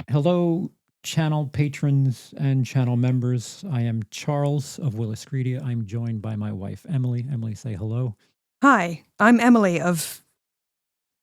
Hello, channel patrons and channel members. I am Charles of WILIscredia. I'm joined by my wife, Emily. Emily, say hello. Hi, I'm Emily of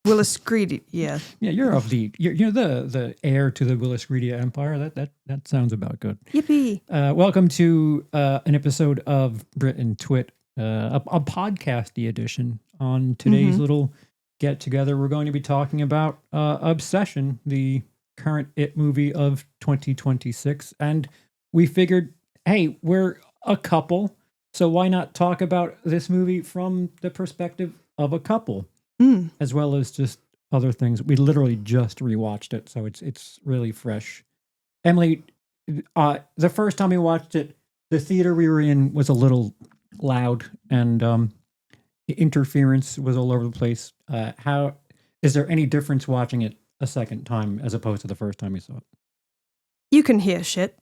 WILIscredia. Yeah, you're the heir to the WILIscredia empire. That sounds about good. Yippee! Welcome to an episode of Brit and Twit, a podcasty edition. On today's little get together, we're going to be talking about Obsession, the current It movie of 2026, and we figured, hey, we're a couple, so why not talk about this movie from the perspective of a couple, as well as just other things. We literally just rewatched it, so it's really fresh. Emily, the first time we watched it, the theater we were in was a little loud, and the interference was all over the place. How is there any difference watching it a second time as opposed to the first time you saw it? You can hear shit.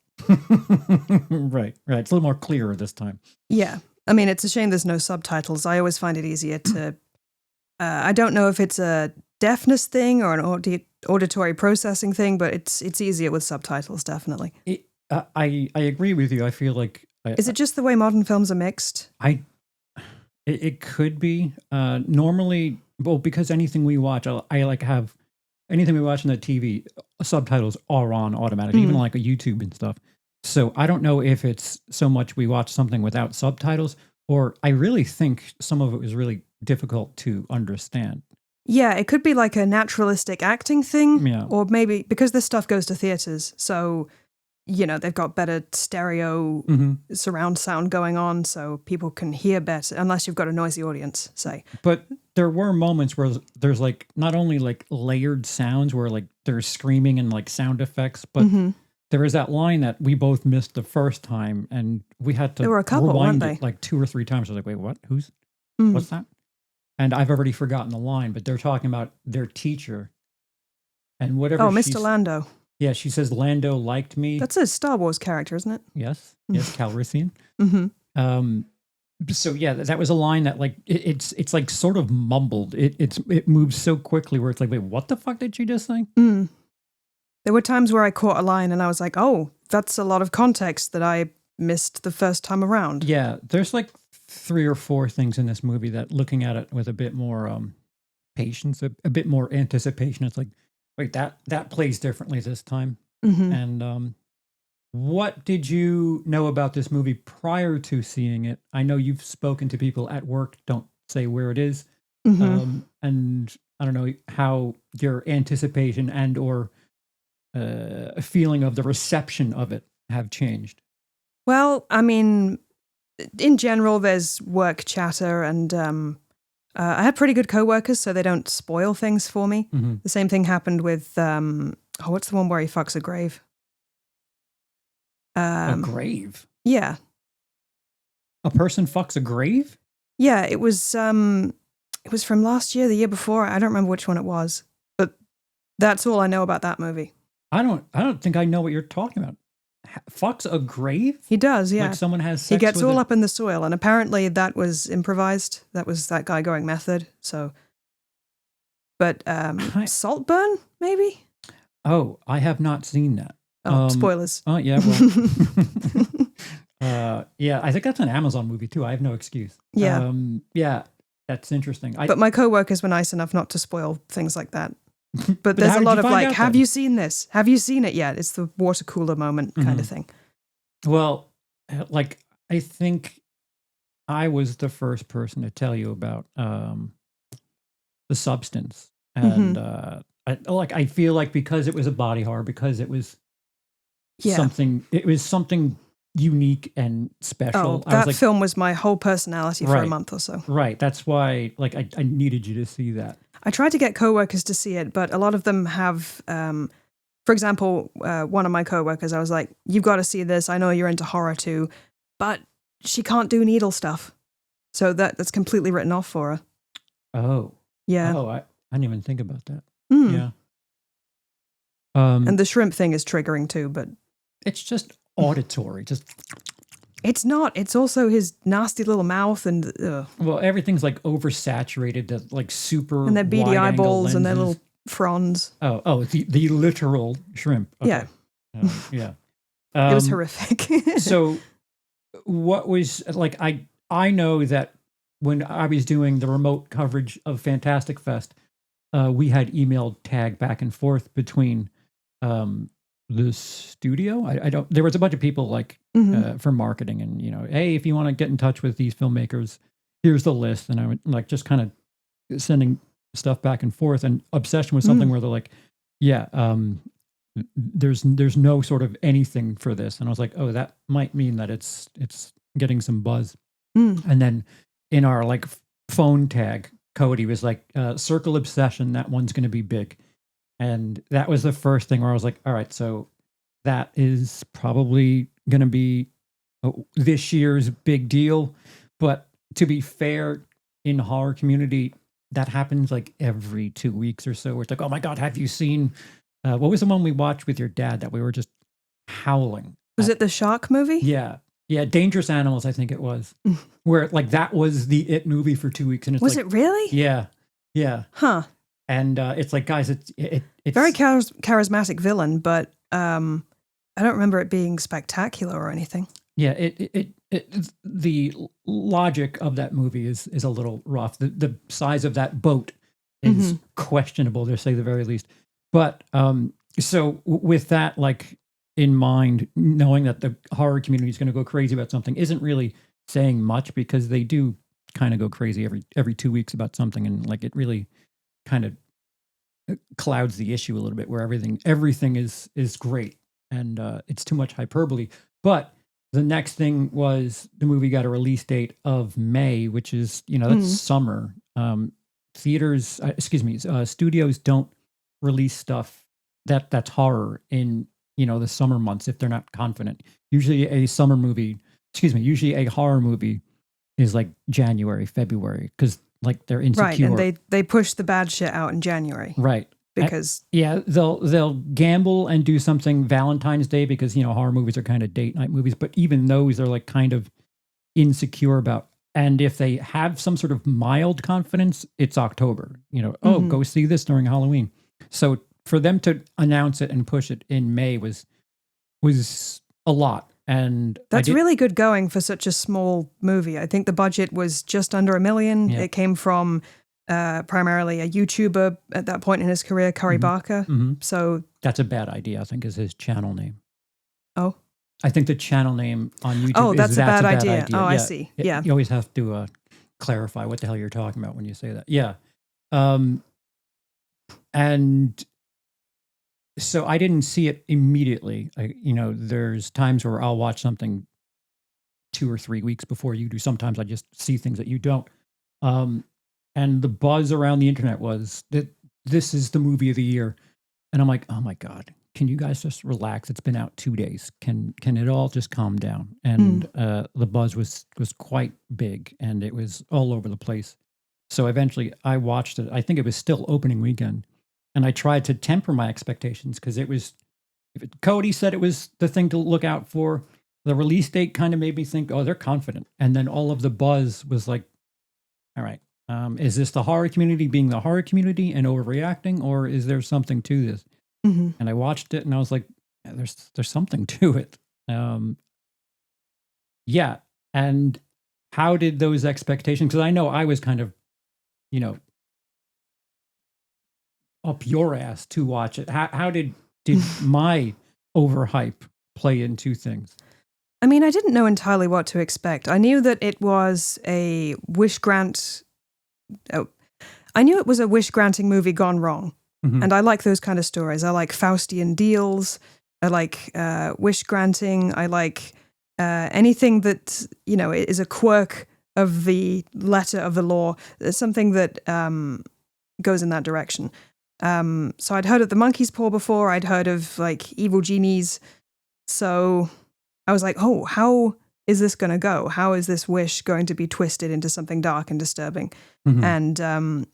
Right. It's a little more clearer this time. Yeah. I mean, it's a shame there's no subtitles. I always find it easier to... I don't know if it's a deafness thing or an auditory processing thing, but it's easier with subtitles, definitely. I agree with you. I feel like... Is it just the way modern films are mixed? It could be. Normally, well, because anything we watch, I like have... Anything we watch on the TV, subtitles are on automatically, even like a YouTube and stuff. So I don't know if it's so much we watch something without subtitles, or I really think some of it was really difficult to understand. Yeah, it could be like a naturalistic acting thing, Yeah. or maybe because this stuff goes to theaters, so, you know, they've got better stereo surround sound going on, so people can hear better, unless you've got a noisy audience, say. But there were moments where there's like not only like layered sounds where like there's screaming and like sound effects, but there was that line that we both missed the first time, and we had to There were a couple, rewind weren't it they? like 2 or 3 times. I was like, wait, what? What's that? And I've already forgotten the line, but they're talking about their teacher and whatever. Oh, Mr. Lando. Yeah, she says Lando liked me. That's a Star Wars character, isn't it? Yes, Calrissian. So yeah, that was a line that like it's like sort of mumbled. It moves so quickly where it's like, wait, what the fuck did she just say? There were times where I caught a line and I was like, oh, that's a lot of context that I missed the first time around. Yeah, there's like 3 or 4 things in this movie that, looking at it with a bit more patience, a bit more anticipation, it's like, wait, that plays differently this time. And what did you know about this movie prior to seeing it? I know you've spoken to people at work, don't say where it is. And I don't know how your anticipation and or feeling of the reception of it have changed. Well, I mean, in general, there's work chatter, and I had pretty good coworkers, so they don't spoil things for me. The same thing happened with, what's the one where he fucks a grave? A grave? Yeah. A person fucks a grave? Yeah, it was from last year, the year before. I don't remember which one it was, but that's all I know about that movie. I don't think I know what you're talking about. Fucks a grave? He does, yeah. Like someone has sex He gets with all up in the soil, and apparently that was improvised. That was that guy going method, so... But Saltburn, maybe? Oh, I have not seen that. Oh, spoilers. Oh, yeah, well... yeah, I think that's an Amazon movie, too. I have no excuse. Yeah. Yeah, that's interesting. But my coworkers were nice enough not to spoil things like that. But there's a lot of like, have you seen this? Have you seen it yet? It's the water cooler moment kind of thing. Well, like, I think I was the first person to tell you about The Substance. And I feel like because it was a body horror, because it was something unique and special. Oh, that film was my whole personality for a month or so. Right. That's why like I needed you to see that. I tried to get coworkers to see it, but a lot of them have, for example, one of my coworkers, I was like, you've got to see this. I know you're into horror too, but she can't do needle stuff. So that's completely written off for her. Oh. Yeah. Oh, I didn't even think about that. Yeah. And the shrimp thing is triggering too, but... It's just auditory. It's not. It's also his nasty little mouth and... Well, everything's like oversaturated, like super and their beady eyeballs lenses. and their little fronds. The literal shrimp. Okay. Yeah. Yeah. It was horrific. So what was like, I know that when I was doing the remote coverage of Fantastic Fest, we had emailed tag back and forth between the studio. I don't, there was a bunch of people like for marketing and, hey, if you want to get in touch with these filmmakers, here's the list. And I would like just kind of sending stuff back and forth, and Obsession was something where they're like, yeah, there's no sort of anything for this. And I was like, oh, that might mean that it's getting some buzz. And then in our like phone tag, Cody was like, Circle Obsession, that one's going to be big. And that was the first thing where I was like, all right, so that is probably going to be this year's big deal. But to be fair, in horror community, that happens like every 2 weeks or so, where it's like, oh my God, have you seen, what was the one we watched with your dad that we were just howling? Was it the shark movie? Yeah. Yeah, Dangerous Animals, I think it was. Where like that was the it movie for 2 weeks. And it's was like, it really? Yeah. Yeah. Huh. And it's like, guys, it's very charismatic villain, but I don't remember it being spectacular or anything. Yeah, the logic of that movie is a little rough. The size of that boat is questionable, to say the very least. But so with that like in mind, knowing that the horror community is going to go crazy about something isn't really saying much, because they do kind of go crazy every 2 weeks about something, and like it really kind of clouds the issue a little bit, where everything is great, and it's too much hyperbole. But the next thing was the movie got a release date of May, which is that's summer. Theaters, studios don't release stuff that's horror in the summer months if they're not confident. Usually a horror movie is like January, February, because like they're insecure. Right, and they push the bad shit out in January. Right. Because they'll gamble and do something Valentine's Day, because horror movies are kind of date night movies, but even those they're like kind of insecure about. And if they have some sort of mild confidence, it's October. Go see this during Halloween. So for them to announce it and push it in May was a lot. And that's really good going for such a small movie. I think the budget was just under $1 million. Yeah. It came from primarily a YouTuber at that point in his career, Curry Barker. So that's a bad idea, I think, is his channel name. Oh, I think the channel name on YouTube. Oh, that's a bad idea. Oh, yeah. I see. Yeah, you always have to clarify what the hell you're talking about when you say that. Yeah, and so I didn't see it immediately. There's times where I'll watch something 2 or 3 weeks before you do. Sometimes I just see things that you don't. And the buzz around the internet was that this is the movie of the year. And I'm like, oh my God, can you guys just relax? It's been out 2 days. Can it all just calm down? And the buzz was quite big, and it was all over the place. So eventually I watched it. I think it was still opening weekend. And I tried to temper my expectations, because Cody said it was the thing to look out for. The release date kind of made me think, oh, they're confident. And then all of the buzz was like, all right, is this the horror community being the horror community and overreacting, or is there something to this? And I watched it and I was like, yeah, there's something to it. Yeah. And how did those expectations, because I know I was kind of, up your ass to watch it. How did my overhype play into things? I mean, I didn't know entirely what to expect. I knew that it was a wish grant. I knew it was a wish granting movie gone wrong. And I like those kind of stories. I like Faustian deals. I like wish granting. I like anything that, is a quirk of the letter of the law. It's something that goes in that direction. So I'd heard of the monkey's paw before. I'd heard of like evil genies. So I was like, oh, how is this going to go? How is this wish going to be twisted into something dark and disturbing? And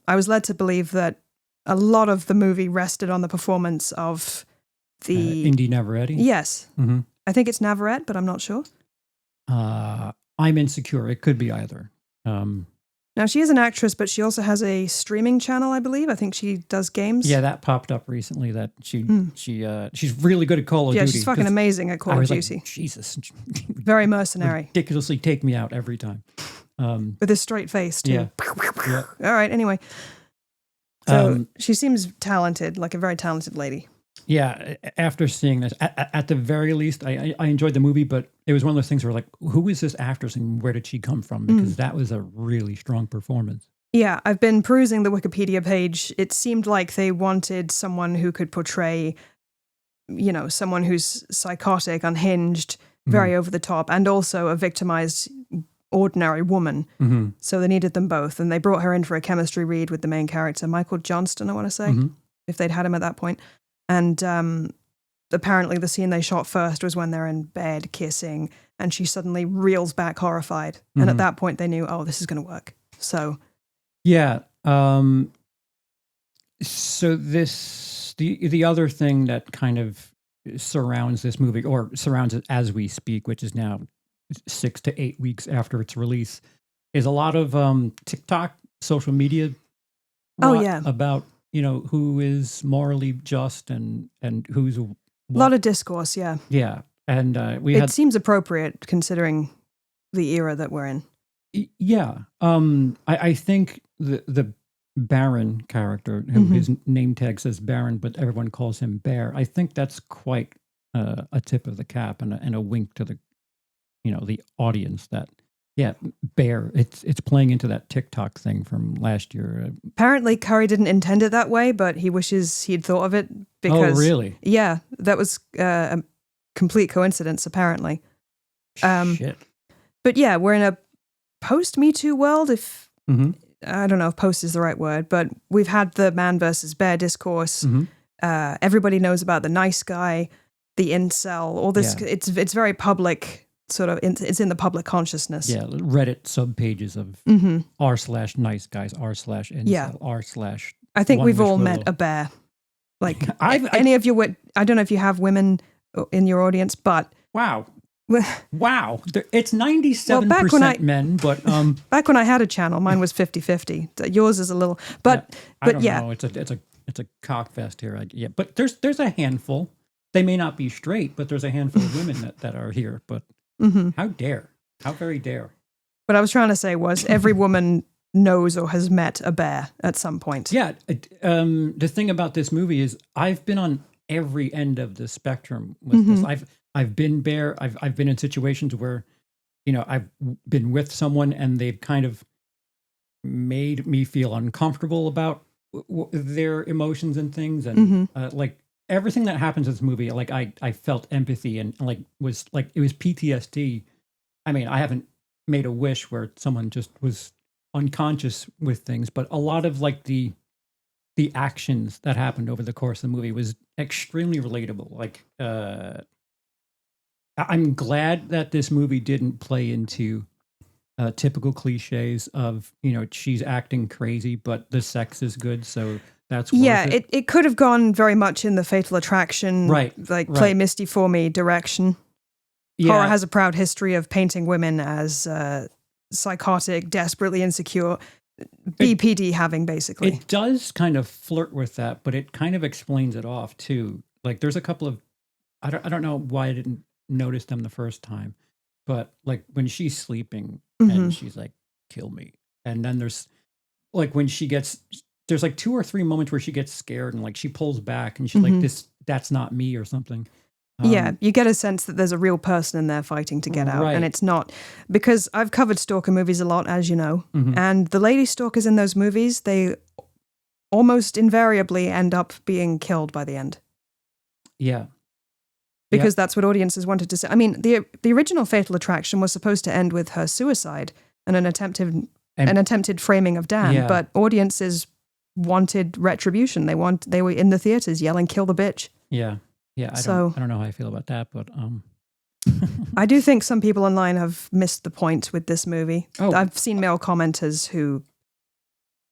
I was led to believe that a lot of the movie rested on the performance of the Indy Navarrete. Yes. I think it's Navarrete, but I'm not sure. I'm insecure. It could be either. Now, she is an actress, but she also has a streaming channel, I believe. I think she does games. Yeah, that popped up recently. That she's really good at Call of Duty. Yeah, she's fucking amazing at Call of Duty. Like, Jesus, very mercenary. Ridiculously take me out every time. With a straight face too. Yeah. All right. Anyway, so she seems talented, like a very talented lady. Yeah, after seeing this, at the very least, I enjoyed the movie, but it was one of those things where like, who is this actress and where did she come from? Because that was a really strong performance. Yeah, I've been perusing the Wikipedia page. It seemed like they wanted someone who could portray, someone who's psychotic, unhinged, very over the top, and also a victimized ordinary woman. Mm-hmm. So they needed them both. And they brought her in for a chemistry read with the main character, Michael Johnston, I want to say, if they'd had him at that point. And apparently the scene they shot first was when they're in bed kissing, and she suddenly reels back horrified. And at that point they knew, oh, this is going to work. So... Yeah. So the other thing that kind of surrounds this movie, or surrounds it as we speak, which is now 6 to 8 weeks after its release, is a lot of TikTok, social media. About who is morally just and who's a lot of discourse. Yeah. Yeah, and it seems appropriate considering the era that we're in. Yeah. I think the Baron character, who his name tag says Baron, but everyone calls him Bear. I think that's quite a tip of the cap and a wink to the, the audience that, yeah, Bear. It's playing into that TikTok thing from last year. Apparently, Curry didn't intend it that way, but he wishes he'd thought of it because. Oh, really? Yeah, that was a complete coincidence. Apparently. Shit. But yeah, we're in a post-Me Too world, if I don't know if post is the right word, but we've had the man versus bear discourse. Everybody knows about the nice guy, the incel, all this. Yeah. It's very public, sort of. It's in the public consciousness. Yeah, Reddit subpages of r/nice guys, r/incel, r/. I think we've all met a bear. Like any of you would. I don't know if you have women in your audience, but wow. Wow. It's 97% men, but back when I had a channel, mine was 50-50. Yours is a little, but I don't know. It's a cock fest here. Yeah, but there's a handful. They may not be straight, but there's a handful of women that are here. But how very dare. What I was trying to say was every woman knows or has met a bear at some point. Yeah. The thing about this movie is I've been on every end of the spectrum with this. I've been Bear. I've been in situations where, I've been with someone and they've kind of made me feel uncomfortable about their emotions and things. And like everything that happens in this movie, like I felt empathy and like was like, it was PTSD. I mean, I haven't made a wish where someone just was unconscious with things, but a lot of like the actions that happened over the course of the movie was extremely relatable. Like, I'm glad that this movie didn't play into typical cliches of, she's acting crazy, but the sex is good, so that's worth it. It could have gone very much in the Fatal Attraction, play Misty for me direction. Yeah. Horror has a proud history of painting women as psychotic, desperately insecure, BPD having, basically. It does kind of flirt with that, but it kind of explains it off, too. Like, there's a couple of, I don't know why I didn't notice them the first time, but like when she's sleeping and she's like, kill me. And then there's like when there's like 2 or 3 moments where she gets scared and like she pulls back and she's like, that's not me or something. You get a sense that there's a real person in there fighting to get out. And it's not, because I've covered stalker movies a lot, as you know, and the lady stalkers in those movies, they almost invariably end up being killed by the end. Yeah. Because that's what audiences wanted to say. I mean, the original Fatal Attraction was supposed to end with her suicide and an attempted framing of Dan, but audiences wanted retribution. They were in the theaters yelling, "Kill the bitch!" Yeah, yeah. I don't know how I feel about that, but I do think some people online have missed the point with this movie. Oh. I've seen male commenters who,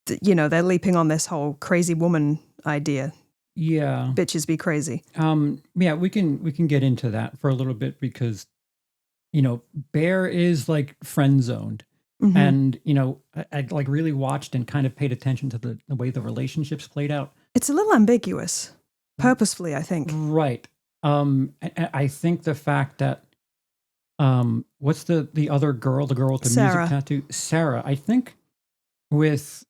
they're leaping on this whole crazy woman idea. Yeah. Bitches be crazy. Yeah, we can get into that for a little bit because, Bear is like friend zoned. Mhm. And, I like really watched and kind of paid attention to the way the relationships played out. It's a little ambiguous, purposefully, I think. Right. I think the fact that, what's the other girl, the girl with the Sarah. music tattoo? Sarah, I think with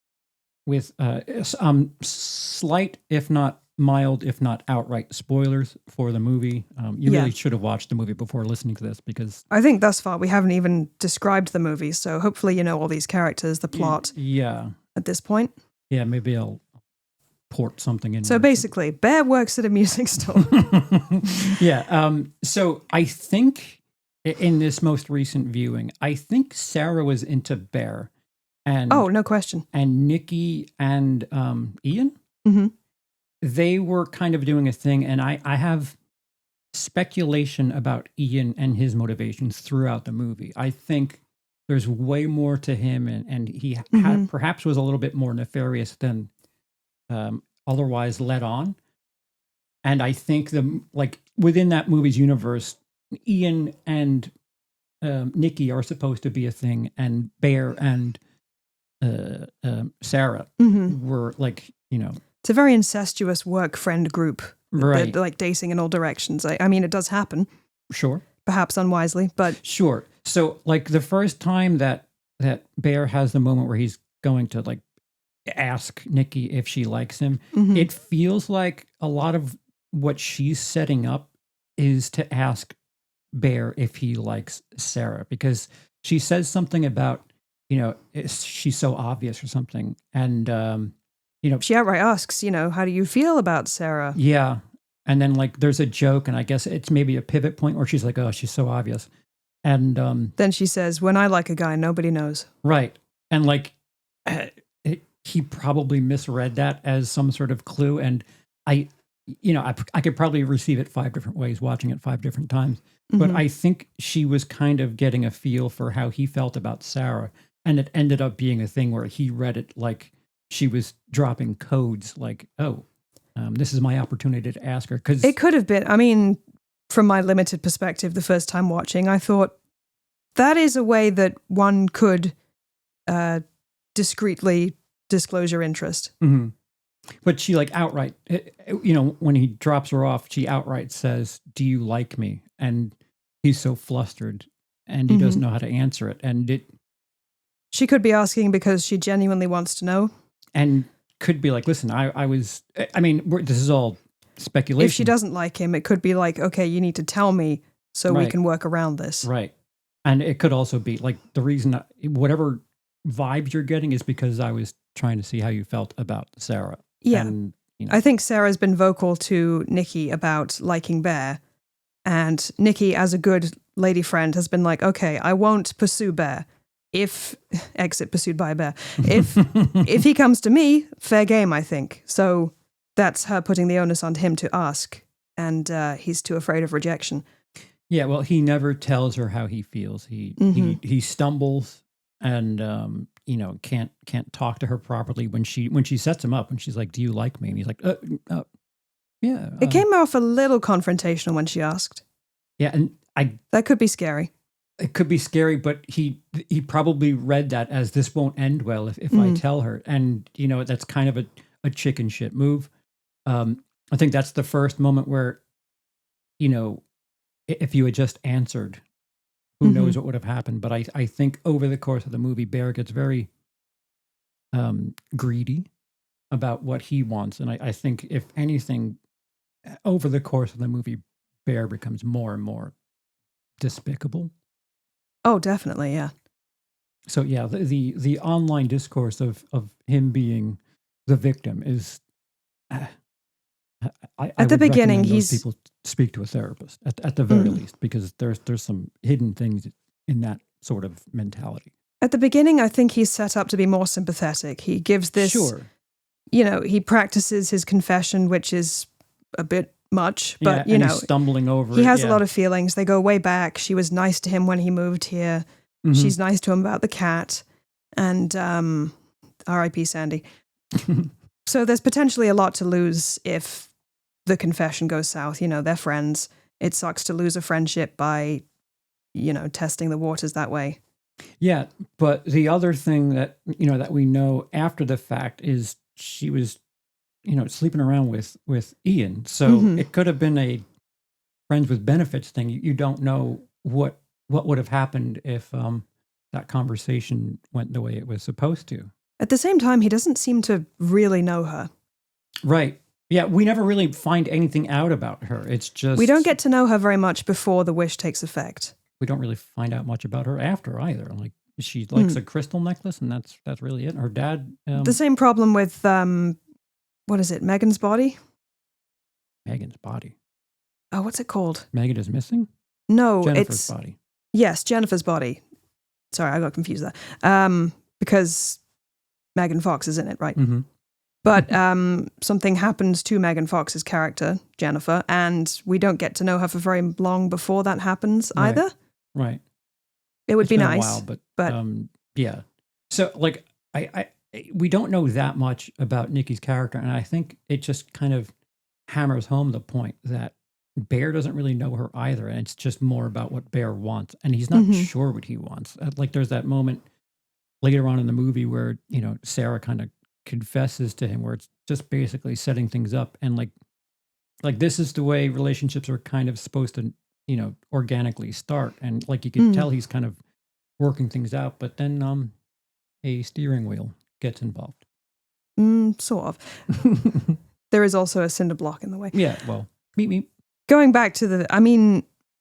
slight, if not mild, if not outright spoilers for the movie. You Yeah. really should have watched the movie before listening to this because I think thus far we haven't even described the movie, so hopefully you know all these characters, the plot yeah, at this point. yeah, maybe I'll port something in. So basically, Bear works at a music store. Yeah. So I think in this most recent viewing, I think Sarah was into Bear, and Oh, no question. and Nikki and Ian. Hmm. They were kind of doing a thing, and I have speculation about Ian and his motivations throughout the movie. I think there's way more to him, and he Mhm. perhaps was a little bit more nefarious than otherwise let on. And I think within that movie's universe, Ian and Nikki are supposed to be a thing, and Bear and Sarah Hmm. were It's a very incestuous work friend group. right. They're like dating in all directions. I mean, it does happen, Sure. perhaps unwisely, but Sure. So, like the first time that Bear has the moment where he's going to like ask Nikki if she likes him, mhm. it feels like a lot of what she's setting up is to ask Bear if he likes Sarah because she says something about she's so obvious or something, and She outright asks, how do you feel about Sarah? yeah, and then like there's a joke, and I guess it's maybe a pivot point where she's like, oh, she's so obvious. And Then she says, when I like a guy, nobody knows. right. And like he probably misread that as some sort of clue. And I could probably receive it 5 different ways, watching it 5 different times. But Mhm. I think she was kind of getting a feel for how he felt about Sarah. And it ended up being a thing where he read it like she was dropping codes like, oh, this is my opportunity to ask her. Because It could have been, I mean, from my limited perspective, the first time watching, I thought that is a way that one could discreetly disclose your interest. mm-hmm. But she like outright, when he drops her off, she outright says, do you like me? And he's so flustered and he doesn't know how to answer it. And She could be asking because she genuinely wants to know. and could be like, listen, this is all speculation. If she doesn't like him, it could be like, okay, you need to tell me so we Right. can work around this. Right. And it could also be like the reason, whatever vibes you're getting is because I was trying to see how you felt about Sarah. Yeah. And, I think Sarah's been vocal to Nikki about liking Bear. And Nikki, as a good lady friend, has been like, okay, I won't pursue Bear. If exit pursued by a bear. If he comes to me, fair game, I think. So that's her putting the onus on him to ask. And he's too afraid of rejection. Yeah, well, he never tells her how he feels. He stumbles and can't talk to her properly when she sets him up and she's like, "Do you like me?" And he's like, yeah." It came off a little confrontational when she asked. Yeah, and that could be scary. It could be scary, but he probably read that as this won't end well if I tell her, and that's kind of a chicken shit move. I think that's the first moment where, if you had just answered, who knows what would have happened. But I think over the course of the movie, Bear gets very greedy about what he wants. And I think, if anything, over the course of the movie, Bear becomes more and more despicable. Oh, definitely, yeah. So yeah, the online discourse of him being the victim is... At the beginning, people speak to a therapist at the very least, because there's some hidden things in that sort of mentality. At the beginning, I think he's set up to be more sympathetic. He gives this, sure, he practices his confession, which is a bit much, but he's stumbling over. He has a lot of feelings. They go way back. She was nice to him when he moved here. Mm-hmm. She's nice to him about the cat, and R.I.P. Sandy. So there's potentially a lot to lose if the confession goes south. They're friends. It sucks to lose a friendship by, testing the waters that way. Yeah, but the other thing that that we know after the fact is she was sleeping around with Ian. So Mm-hmm. it could have been a friends with benefits thing. You don't know what would have happened if that conversation went the way it was supposed to. At the same time, he doesn't seem to really know her. Right. Yeah, we never really find anything out about her. It's just We don't get to know her very much before the wish takes effect. we don't really find out much about her after either. Like she likes a crystal necklace, and that's really it. Her dad, The same problem with what is it? Megan's body? Megan's body. Oh, what's it called? Megan is missing. No, Jennifer's body. Yes, Jennifer's body. Sorry, I got confused there. Because Megan Fox is in it, right? Mm-hmm. But something happens to Megan Fox's character, Jennifer, and we don't get to know her for very long before that happens either. Right. It would It's be been nice, a while, but yeah. So like we don't know that much about Nikki's character, and I think it just kind of hammers home the point that Bear doesn't really know her either, and it's just more about what Bear wants, and he's not sure what he wants. Like there's that moment later on in the movie where Sarah kind of confesses to him, where it's just basically setting things up, and like this is the way relationships are kind of supposed to organically start, and like you could tell he's kind of working things out, but then a steering wheel gets involved. Sort of. There is also a cinder block in the way. Yeah, well, meet. Going back to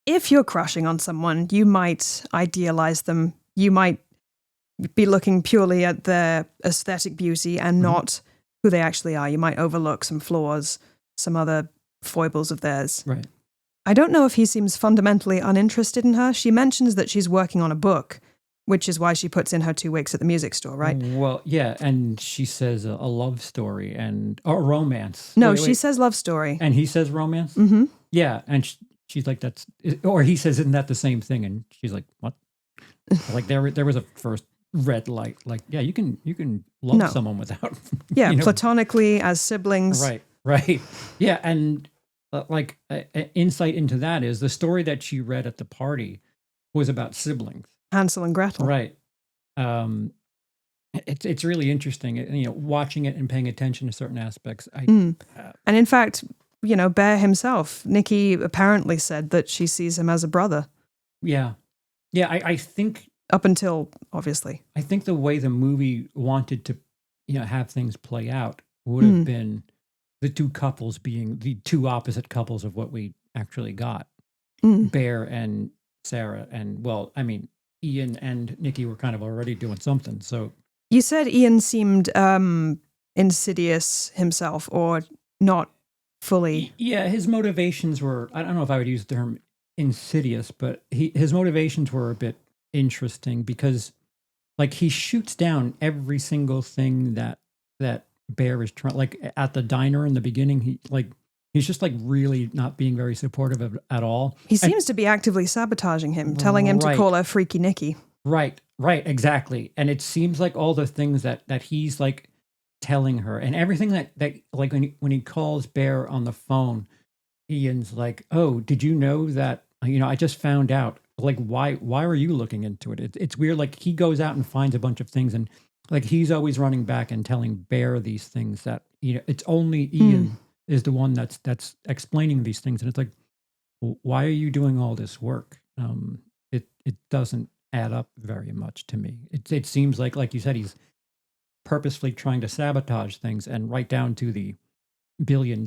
if you're crushing on someone, you might idealize them. You might be looking purely at their aesthetic beauty and not who they actually are. You might overlook some flaws, some other foibles of theirs. Right. I don't know if he seems fundamentally uninterested in her. She mentions that she's working on a book, which is why she puts in her 2 weeks at the music store, right? Well, yeah, and she says a love story and a romance. No, she says love story. And he says romance? Mm-hmm. Yeah, and she's like, or he says, isn't that the same thing? And she's like, what? Like there was a first red light. Like, yeah, you can love someone without. Yeah, platonically as siblings. Right. Yeah, and insight into that is the story that she read at the party was about siblings. Hansel and Gretel. Right. It's really interesting, watching it and paying attention to certain aspects. And in fact, Bear himself, Nikki apparently said that she sees him as a brother. Yeah. Yeah, I think up until, obviously. I think the way the movie wanted to, have things play out would have been the two couples being the two opposite couples of what we actually got. Bear and Sarah. And, well, I mean, Ian and Nikki were kind of already doing something, so. You said Ian seemed insidious himself, or not fully. Yeah, his motivations were, I don't know if I would use the term insidious, but his motivations were a bit interesting because like he shoots down every single thing that Bear is trying, like at the diner in the beginning, he's just like really not being very supportive at all. He seems to be actively sabotaging him, telling him to call her Freaky Nikki. Right, exactly. And it seems like all the things that he's like telling her, and everything that like when he calls Bear on the phone, Ian's like, "Oh, did you know that? I just found out. Like, why are you looking into it?" It's weird. Like he goes out and finds a bunch of things, and like he's always running back and telling Bear these things that it's only Ian is the one that's explaining these things, and it's like, well, why are you doing all this work? It doesn't add up very much to me. It seems like you said, he's purposefully trying to sabotage things, and right down to the $1 billion.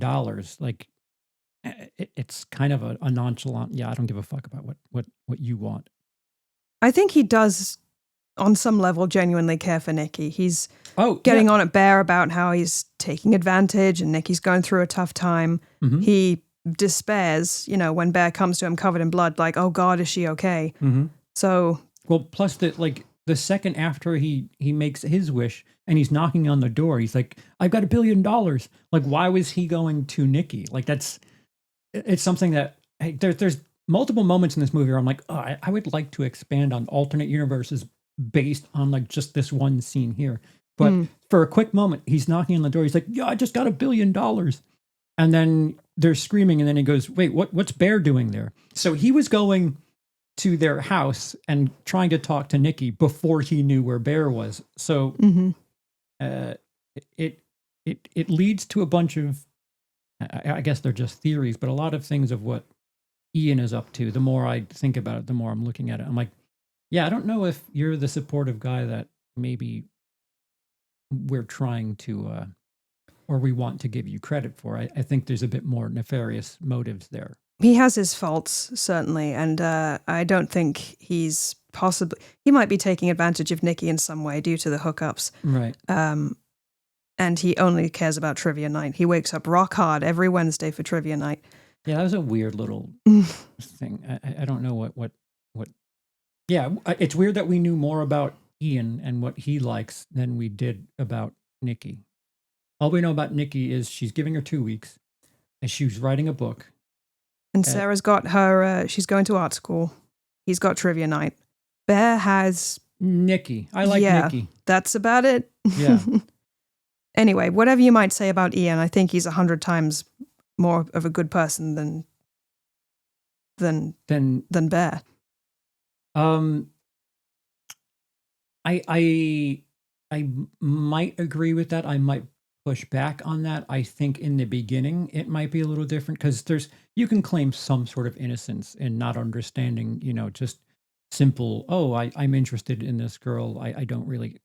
Like it's kind of a nonchalant. Yeah, I don't give a fuck about what you want. I think he does, on some level, genuinely care for Nikki. He's getting on at Bear about how he's taking advantage, and Nikki's going through a tough time. He despairs, when Bear comes to him covered in blood, like, oh God, is she okay? So, well, plus the second after he makes his wish and he's knocking on the door, he's like, I've got $1 billion. Like, why was he going to Nikki? Like, it's something that there's multiple moments in this movie where I'm like, oh, I would like to expand on alternate universes based on like just this one scene here. But for a quick moment, he's knocking on the door. He's like, yeah, I just got $1 billion. And then they're screaming. And then he goes, wait, what's Bear doing there? So he was going to their house and trying to talk to Nikki before he knew where Bear was. So it leads to a bunch of, I guess they're just theories, but a lot of things of what Ian is up to. The more I think about it, the more I'm looking at it. I'm like, yeah, I don't know if you're the supportive guy that maybe we're trying to, or we want to give you credit for. I think there's a bit more nefarious motives there. He has his faults, certainly, and I don't think he's possibly... He might be taking advantage of Nikki in some way due to the hookups. Right. And he only cares about trivia night. He wakes up rock hard every Wednesday for trivia night. Yeah, that was a weird little thing. I don't know what. Yeah, it's weird that we knew more about Ian and what he likes than we did about Nikki. All we know about Nikki is she's giving her 2 weeks, and she's writing a book. And Sarah's got her, she's going to art school. He's got trivia night. Bear has... Nikki. I like Nikki. That's about it. Yeah. Anyway, whatever you might say about Ian, I think he's 100 times more of a good person than Bear. I might agree with that. I might push back on that. I think in the beginning it might be a little different because you can claim some sort of innocence in not understanding, just simple, I'm interested in this girl. I don't really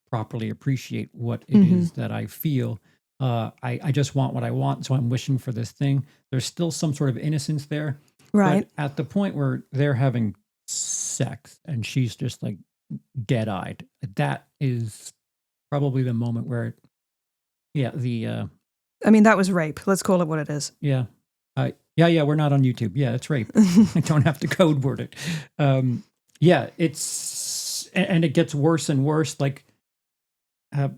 properly appreciate what it is that I feel. I just want what I want, so I'm wishing for this thing. There's still some sort of innocence there. Right. But at the point where they're having sex and she's just like dead-eyed, that is probably the moment where I mean, that was rape. Let's call it what it is. Yeah. Yeah, we're not on YouTube. Yeah, it's rape. I don't have to code word it. It's, and it gets worse and worse. Like, I'd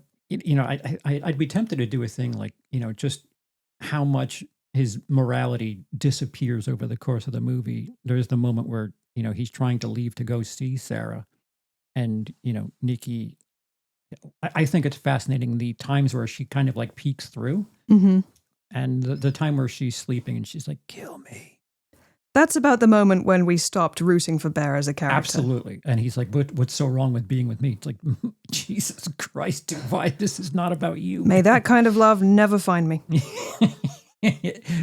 be tempted to do a thing like, just how much his morality disappears over the course of the movie. There's the moment where, he's trying to leave to go see Sarah. And, Nikki, I think it's fascinating the times where she kind of like peeks through and the time where she's sleeping and she's like, kill me. That's about the moment when we stopped rooting for Bear as a character. Absolutely. And he's like, what's so wrong with being with me? It's like, Jesus Christ, dude, why? This is not about you. May that kind of love never find me.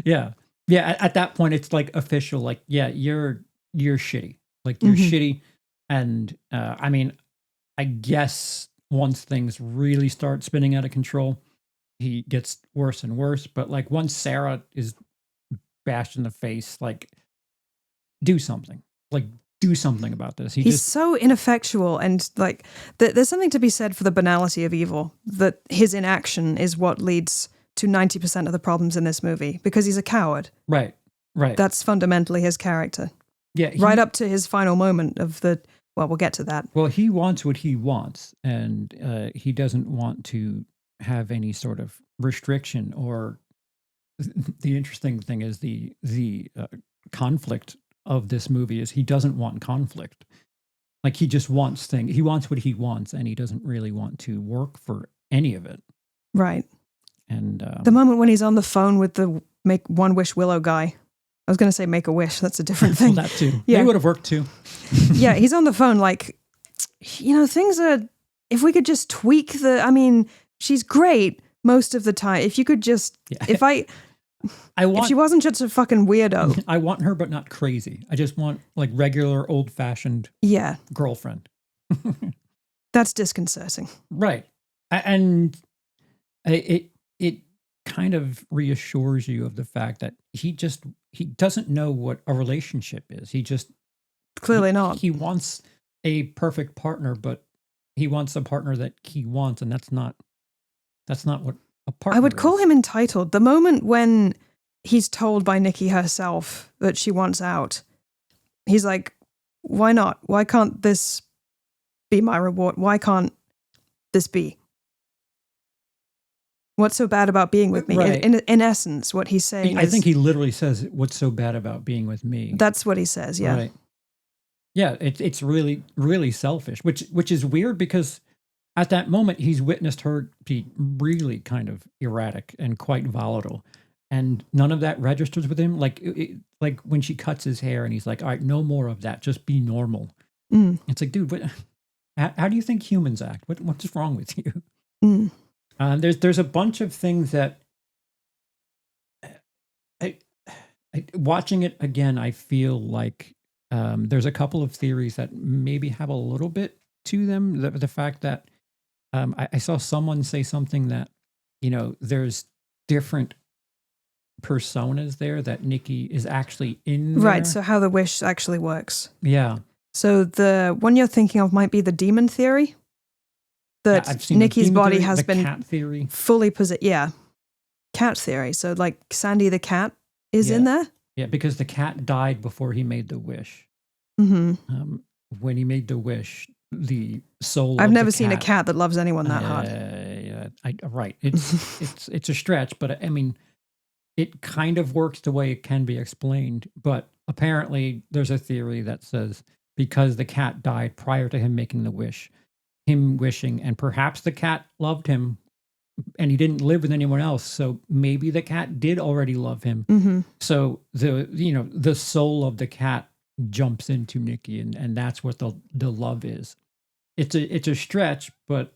Yeah. Yeah. At that point, it's like official, like, yeah, you're shitty. Like you're shitty. And I mean, I guess once things really start spinning out of control, he gets worse and worse. But like once Sarah is bashed in the face, like do something. Like do something about this. He's so ineffectual, and like there's something to be said for the banality of evil, that his inaction is what leads to 90% of the problems in this movie, because he's a coward. Right. That's fundamentally his character. Yeah. Right up to his final moment of we'll get to that. Well, he wants what he wants, and he doesn't want to have any sort of restriction. Or the interesting thing is the conflict of this movie is he doesn't want conflict. Like he just wants things. He wants what he wants, and he doesn't really want to work for any of it. Right. And the moment when he's on the phone with the Make One Wish Willow guy. I was going to say Make a Wish. That's a different thing. Well, that too. Yeah. They would have worked too. Yeah, he's on the phone like, things are, if we could just tweak she's great most of the time. If you could just, if she wasn't just a fucking weirdo. I want her, but not crazy. I just want like regular old-fashioned girlfriend. That's disconcerting. Right. And it kind of reassures you of the fact that he doesn't know what a relationship is. He just clearly not. He wants a perfect partner, but he wants a partner that he wants, and that's not what a partner I would call him entitled. The moment when he's told by Nikki herself that she wants out, he's like, why not? Why can't this be my reward? Why can't this be? What's so bad about being with me? Right. In essence, what he's saying I think he literally says, what's so bad about being with me? That's what he says, yeah. Right. Yeah, it's really, really selfish, which is weird because at that moment, he's witnessed her be really kind of erratic and quite volatile. and none of that registers with him. Like like when she cuts his hair and he's like, all right, no more of that, just be normal. It's like, dude, how do you think humans act? What's wrong with you? There's a bunch of things that I, watching it again, I feel like there's a couple of theories that maybe have a little bit to them. The fact that I saw someone say something that, there's different personas there, that Nikki is actually in there. Right, so how the wish actually works. Yeah. So the one you're thinking of might be the demon theory. That I've seen Nikki's body theory, has been cat theory. fully possessed. Yeah. Cat theory. So like Sandy the cat is in there. Yeah, because the cat died before he made the wish. When he made the wish, the soul. I've never seen a cat that loves anyone that hard. Yeah, right. It's a stretch, but I mean, it kind of works the way it can be explained. But apparently, there's a theory that says because the cat died prior to him making the wish, him wishing, and perhaps the cat loved him, and he didn't live with anyone else. So maybe the cat did already love him. So the soul of the cat jumps into Nikki, and that's what the love is. It's a stretch, but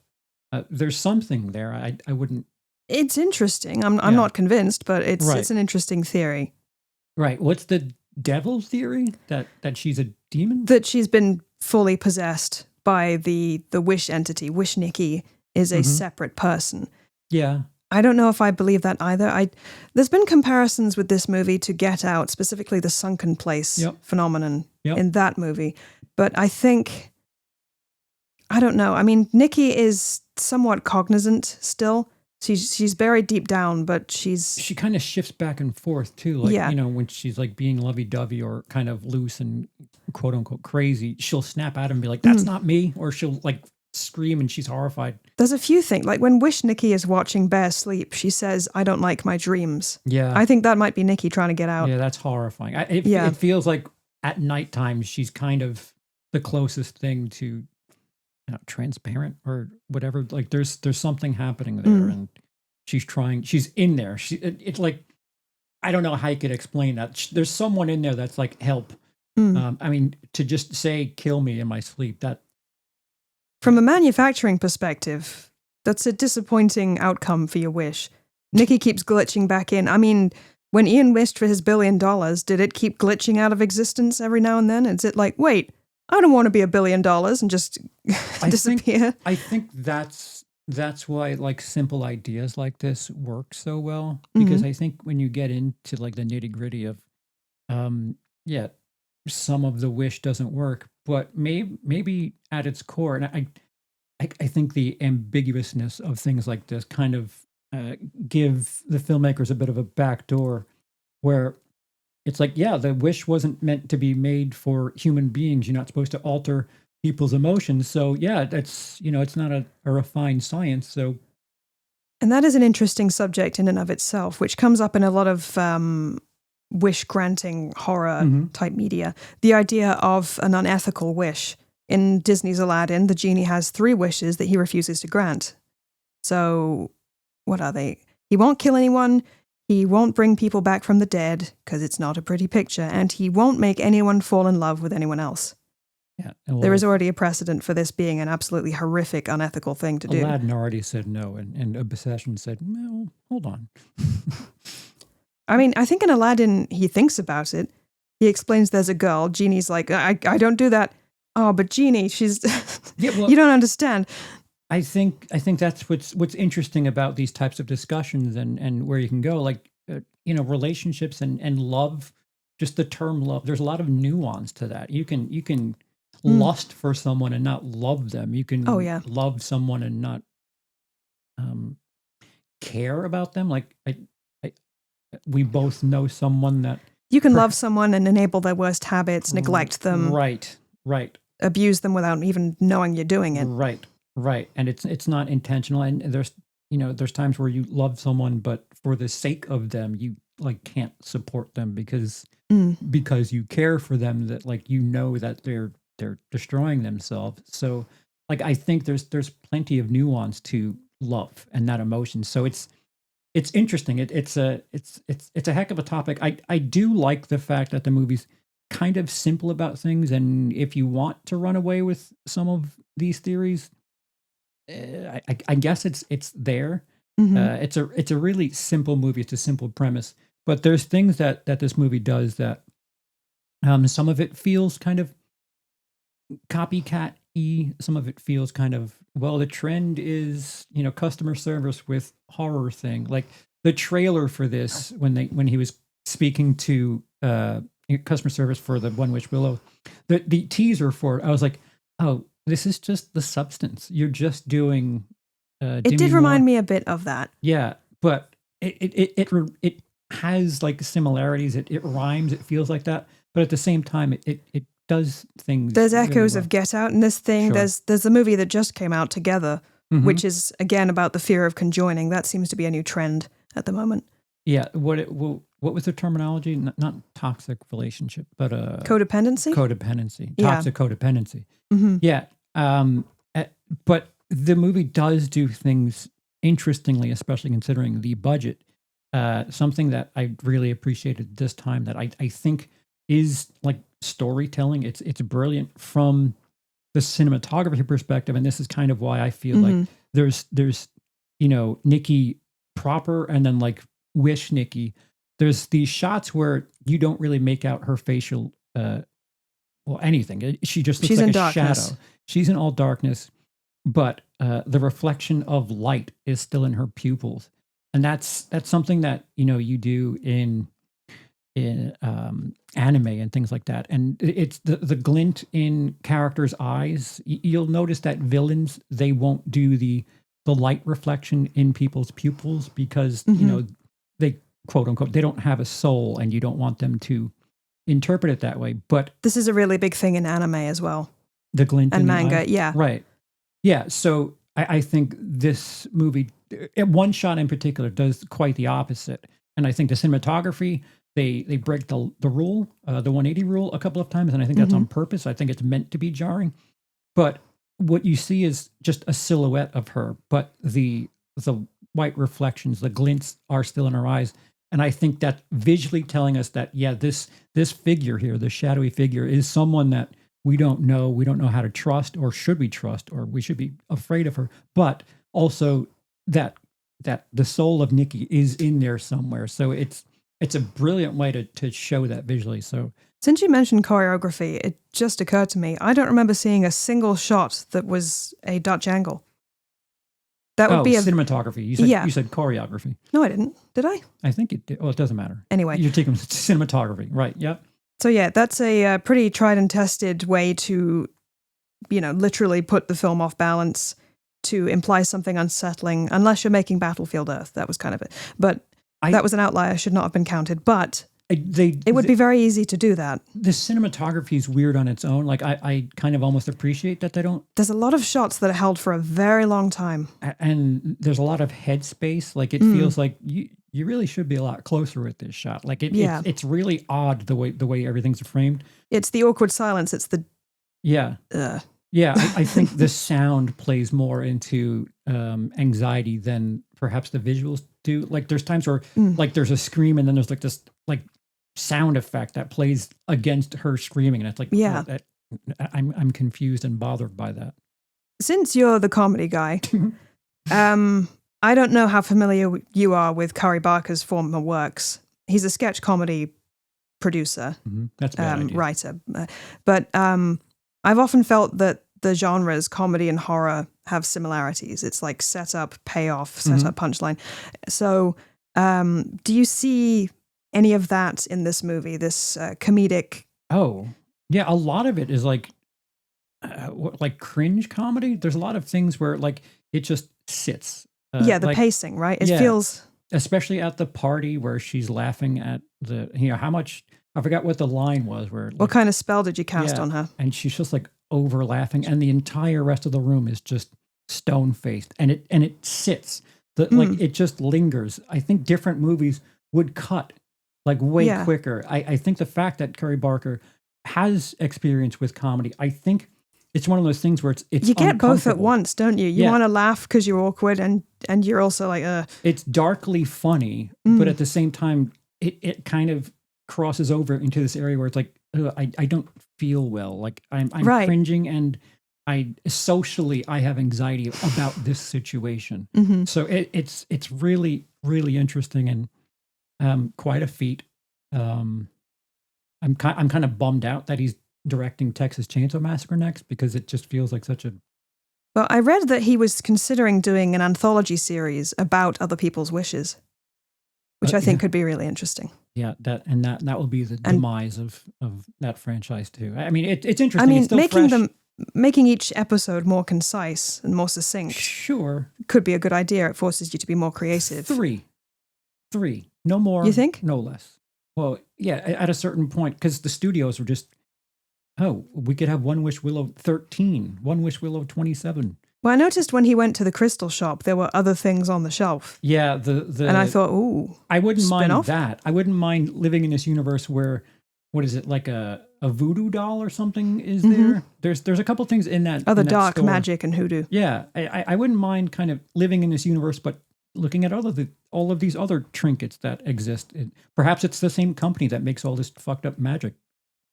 there's something there. I wouldn't. It's interesting. I'm not convinced, but it's an interesting theory. Right. What's the devil theory? That she's a demon? That she's been fully possessed by the wish entity. Wish Nikki is a separate person. Yeah. I don't know if I believe that either. There's been comparisons with this movie to Get Out, specifically the sunken place phenomenon in that movie. But I think, I don't know. I mean, Nikki is somewhat cognizant still. She's buried deep down, but she kind of shifts back and forth too. Like, when she's like being lovey-dovey or kind of loose and quote unquote crazy, she'll snap at him and be like, that's not me. Or she'll like scream and she's horrified. There's a few things. Like when Wish Nikki is watching Bear sleep, she says, I don't like my dreams. Yeah. I think that might be Nikki trying to get out. Yeah, that's horrifying. It feels like at nighttime, she's kind of the closest thing to transparent or whatever. Like there's something happening there, and she's in there. It's like, I don't know how you could explain that. There's someone in there that's like, help. I mean, to just say, kill me in my sleep, that. From a manufacturing perspective, that's a disappointing outcome for your wish. Nikki keeps glitching back in. I mean, when Ian wished for his $1 billion, did it keep glitching out of existence every now and then? Is it like, wait, I don't want to be $1 billion and just disappear? I think that's why like simple ideas like this work so well, because I think when you get into like the nitty gritty of, some of the wish doesn't work, but maybe at its core, and I think the ambiguousness of things like this kind of give the filmmakers a bit of a backdoor where it's like, the wish wasn't meant to be made for human beings. You're not supposed to alter people's emotions. So that's, it's not a refined science. So. And that is an interesting subject in and of itself, which comes up in a lot of wish granting horror type media. The idea of an unethical wish. In Disney's Aladdin, the genie has 3 wishes that he refuses to grant. So what are they? He won't kill anyone. He won't bring people back from the dead because it's not a pretty picture. And he won't make anyone fall in love with anyone else. Yeah, there is already a precedent for this being an absolutely horrific, unethical thing to do. Aladdin already said no, and Obsession said, no, hold on. I mean, I think in Aladdin, he thinks about it. He explains there's a girl. Genie's like, I don't do that. Oh, but Genie, she's... you don't understand. I think that's what's interesting about these types of discussions and where you can go. Like, relationships and love, just the term love, there's a lot of nuance to that. You can lust for someone and not love them. You can love someone and not care about them. Like, we both know someone that... You can love someone and enable their worst habits, neglect them. Right. Abuse them without even knowing you're doing it. Right. And it's not intentional. And there's times where you love someone, but for the sake of them, you like can't support them because you care for them, that like, that they're destroying themselves. So like, I think there's plenty of nuance to love and that emotion. So it's it's interesting. It's a heck of a topic. I do like the fact that the movie's kind of simple about things, and if you want to run away with some of these theories, I guess it's there. It's a really simple movie. It's a simple premise, but there's things that this movie does that some of it feels kind of copycat-y. Some of it feels kind of, well, the trend is, customer service with horror thing. Like the trailer for this, when he was speaking to customer service for the One Witch Willow, the teaser for it, I was like, oh, this is just the substance. You're just doing. It did remind me a bit of that. Yeah, but it has like similarities. It rhymes. It feels like that, but at the same time, it does things. There's echoes really well. of Get Out in this thing. Sure. There's a movie that just came out, Together, which is again about the fear of conjoining. That seems to be a new trend at the moment. Yeah. What was the terminology? Not toxic relationship, but codependency. Codependency. Yeah. Toxic codependency. Mm-hmm. Yeah. But the movie does do things interestingly, especially considering the budget. Something that I really appreciated this time that I think is like storytelling. It's brilliant from the cinematography perspective, and this is kind of why I feel like there's Nikki proper, and then like Wish Nikki. There's these shots where you don't really make out her facial, anything. She just looks She's like in a darkness. shadow. She's in all darkness, but the reflection of light is still in her pupils, and that's something that you do in anime and things like that. And it's the glint in characters' eyes. You'll notice that villains, they won't do the light reflection in people's pupils because they quote unquote they don't have a soul, and you don't want them to interpret it that way. But this is a really big thing in anime as well. The glint and in manga, the eye. yeah, right, yeah. So I think this movie, one shot in particular, does quite the opposite. And I think the cinematography, they break the rule, the 180 rule, a couple of times, and I think that's on purpose. I think it's meant to be jarring. But what you see is just a silhouette of her, but the white reflections, the glints are still in her eyes. And I think that visually telling us that, yeah, this figure here, the shadowy figure, is someone that we don't know. We don't know how to trust, or should we trust, or we should be afraid of her. But also that the soul of Nikki is in there somewhere. So it's a brilliant way to show that visually. So since you mentioned choreography, it just occurred to me, I don't remember seeing a single shot that was a Dutch angle. That would be cinematography. You said choreography. No, I didn't. Did I? I think it did. Well, it doesn't matter. Anyway. You're taking cinematography. Right. Yep. So yeah, that's a pretty tried and tested way to, literally put the film off balance, to imply something unsettling, unless you're making Battlefield Earth. That was kind of it. But that was an outlier, should not have been counted. But it would be very easy to do that. The cinematography is weird on its own. Like I kind of almost appreciate that they don't. There's a lot of shots that are held for a very long time, and there's a lot of headspace. Like it feels like you really should be a lot closer with this shot. Like it's really odd the way everything's framed. It's the awkward silence. It's the yeah. I think the sound plays more into anxiety than perhaps the visuals do. Like there's times where like there's a scream, and then there's like this like sound effect that plays against her screaming, and it's like I'm confused and bothered by that. Since you're the comedy guy, I don't know how familiar you are with Curry Barker's former works. He's a sketch comedy producer, That's a bad idea. writer, but I've often felt that the genres comedy and horror have similarities. It's like setup, payoff, setup, punchline. So, do you see any of that in this movie? This comedic? Oh, yeah. A lot of it is like cringe comedy. There's a lot of things where like it just sits. The pacing, right? It feels, especially at the party where she's laughing at how much. I forgot what the line was. What kind of spell did you cast on her? And she's just like over laughing, and the entire rest of the room is just stone faced, and it sits. Like it just lingers. I think different movies would cut like way quicker. I think the fact that Curry Barker has experience with comedy, I think it's one of those things where it's you get both at once, don't you? You want to laugh because you're awkward, and and you're also like, It's darkly funny, but at the same time, it kind of crosses over into this area where it's like, I don't feel well. Like I'm Right. cringing, and I socially I have anxiety about this situation. So it's really really interesting and quite a feat. I'm kind of bummed out that he's directing Texas Chainsaw Massacre next, because it just feels like such a Well, I read that he was considering doing an anthology series about other people's wishes, which I think could be really interesting. Yeah, that will be the demise of that franchise too. I mean, it's interesting. I mean, it's still making each episode more concise and more succinct, sure, could be a good idea. It forces you to be more creative. Three, no more. You think? No less. Well, yeah, at a certain point, because the studios were just, we could have One Wish Willow 13, One Wish Willow 27. Well, I noticed when he went to the crystal shop, there were other things on the shelf. Yeah, the and I thought, ooh, I wouldn't mind spin-off? that. I wouldn't mind living in this universe where, what is it, like a voodoo doll or something is there? There's a couple things in that. Other in that dark store. magic and hoodoo. Yeah, I wouldn't mind kind of living in this universe, but looking at all of these other trinkets that exist. Perhaps it's the same company that makes all this fucked up magic.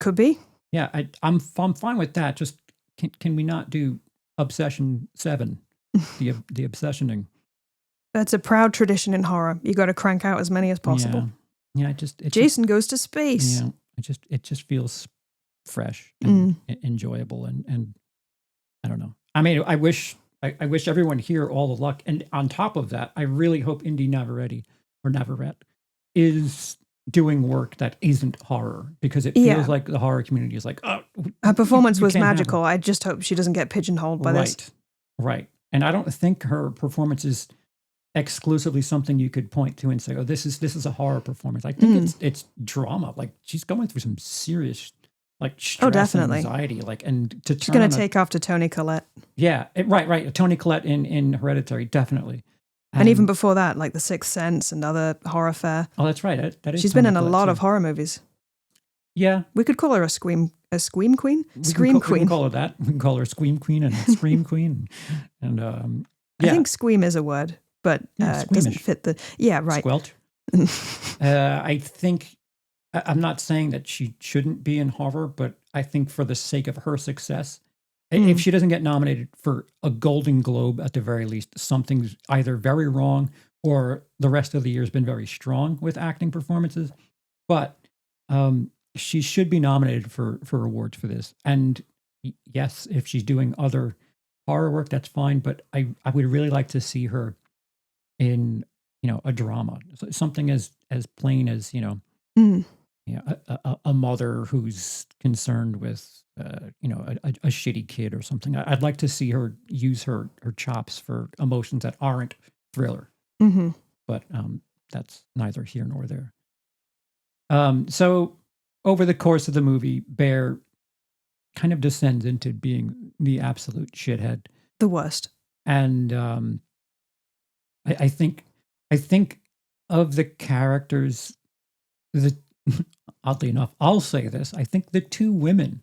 Could be. Yeah, I'm fine with that. Just can we not do Obsession 7, the obsessioning? That's a proud tradition in horror. You got to crank out as many as possible. Yeah. Jason goes to space. Yeah, it just feels fresh and enjoyable, and I don't know. I mean, I wish everyone here all the luck. And on top of that, I really hope Indy Navarrete is doing work that isn't horror, because it feels like the horror community is like, her performance was magical. I just hope she doesn't get pigeonholed by this. Right. And I don't think her performance is exclusively something you could point to and say, this is a horror performance. I think it's drama. Like, she's going through some serious stress definitely. and anxiety. And she's going to take after Toni Collette. Yeah, right. Toni Collette in Hereditary, definitely. And even before that, like The Sixth Sense and other horror fare. Oh, that's right. That is. She's been in a lot of horror movies. Yeah, we could call her a scream queen. We can call her that. We can call her Scream Queen and Scream Queen. And I think scream is a word, but it doesn't fit the. Yeah, right. Squelch. I think I'm not saying that she shouldn't be in horror, but I think for the sake of her success, if she doesn't get nominated for a Golden Globe at the very least, something's either very wrong or the rest of the year has been very strong with acting performances. But she should be nominated for awards for this. And yes, if she's doing other horror work, that's fine. But I would really like to see her in, a drama, something as plain as, a mother who's concerned with, a shitty kid or something. I'd like to see her use her chops for emotions that aren't thriller. But that's neither here nor there. So over the course of the movie, Bear kind of descends into being the absolute shithead. The worst. And I think of the characters, oddly enough, I'll say this, I think the two women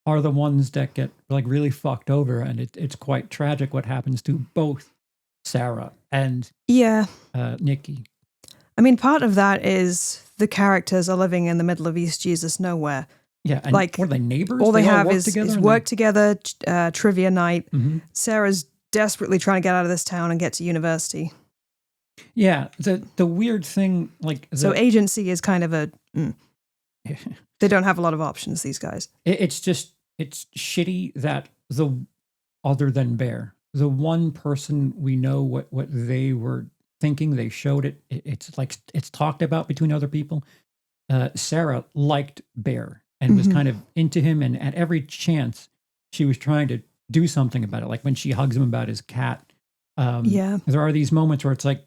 are the ones that get really fucked over, and it's quite tragic what happens to both Sarah and Nikki. I mean, part of that is the characters are living in the middle of East Jesus nowhere. Yeah, and what are they, neighbors? All they have is work together, trivia night. Sarah's desperately trying to get out of this town and get to university. Yeah, the weird thing, so agency is kind of a. They don't have a lot of options, these guys. It's shitty that other than Bear, the one person we know what they were thinking, they showed it. It's talked about between other people. Sarah liked Bear and was kind of into him, and at every chance she was trying to do something about it. Like when she hugs him about his cat. There are these moments where it's like,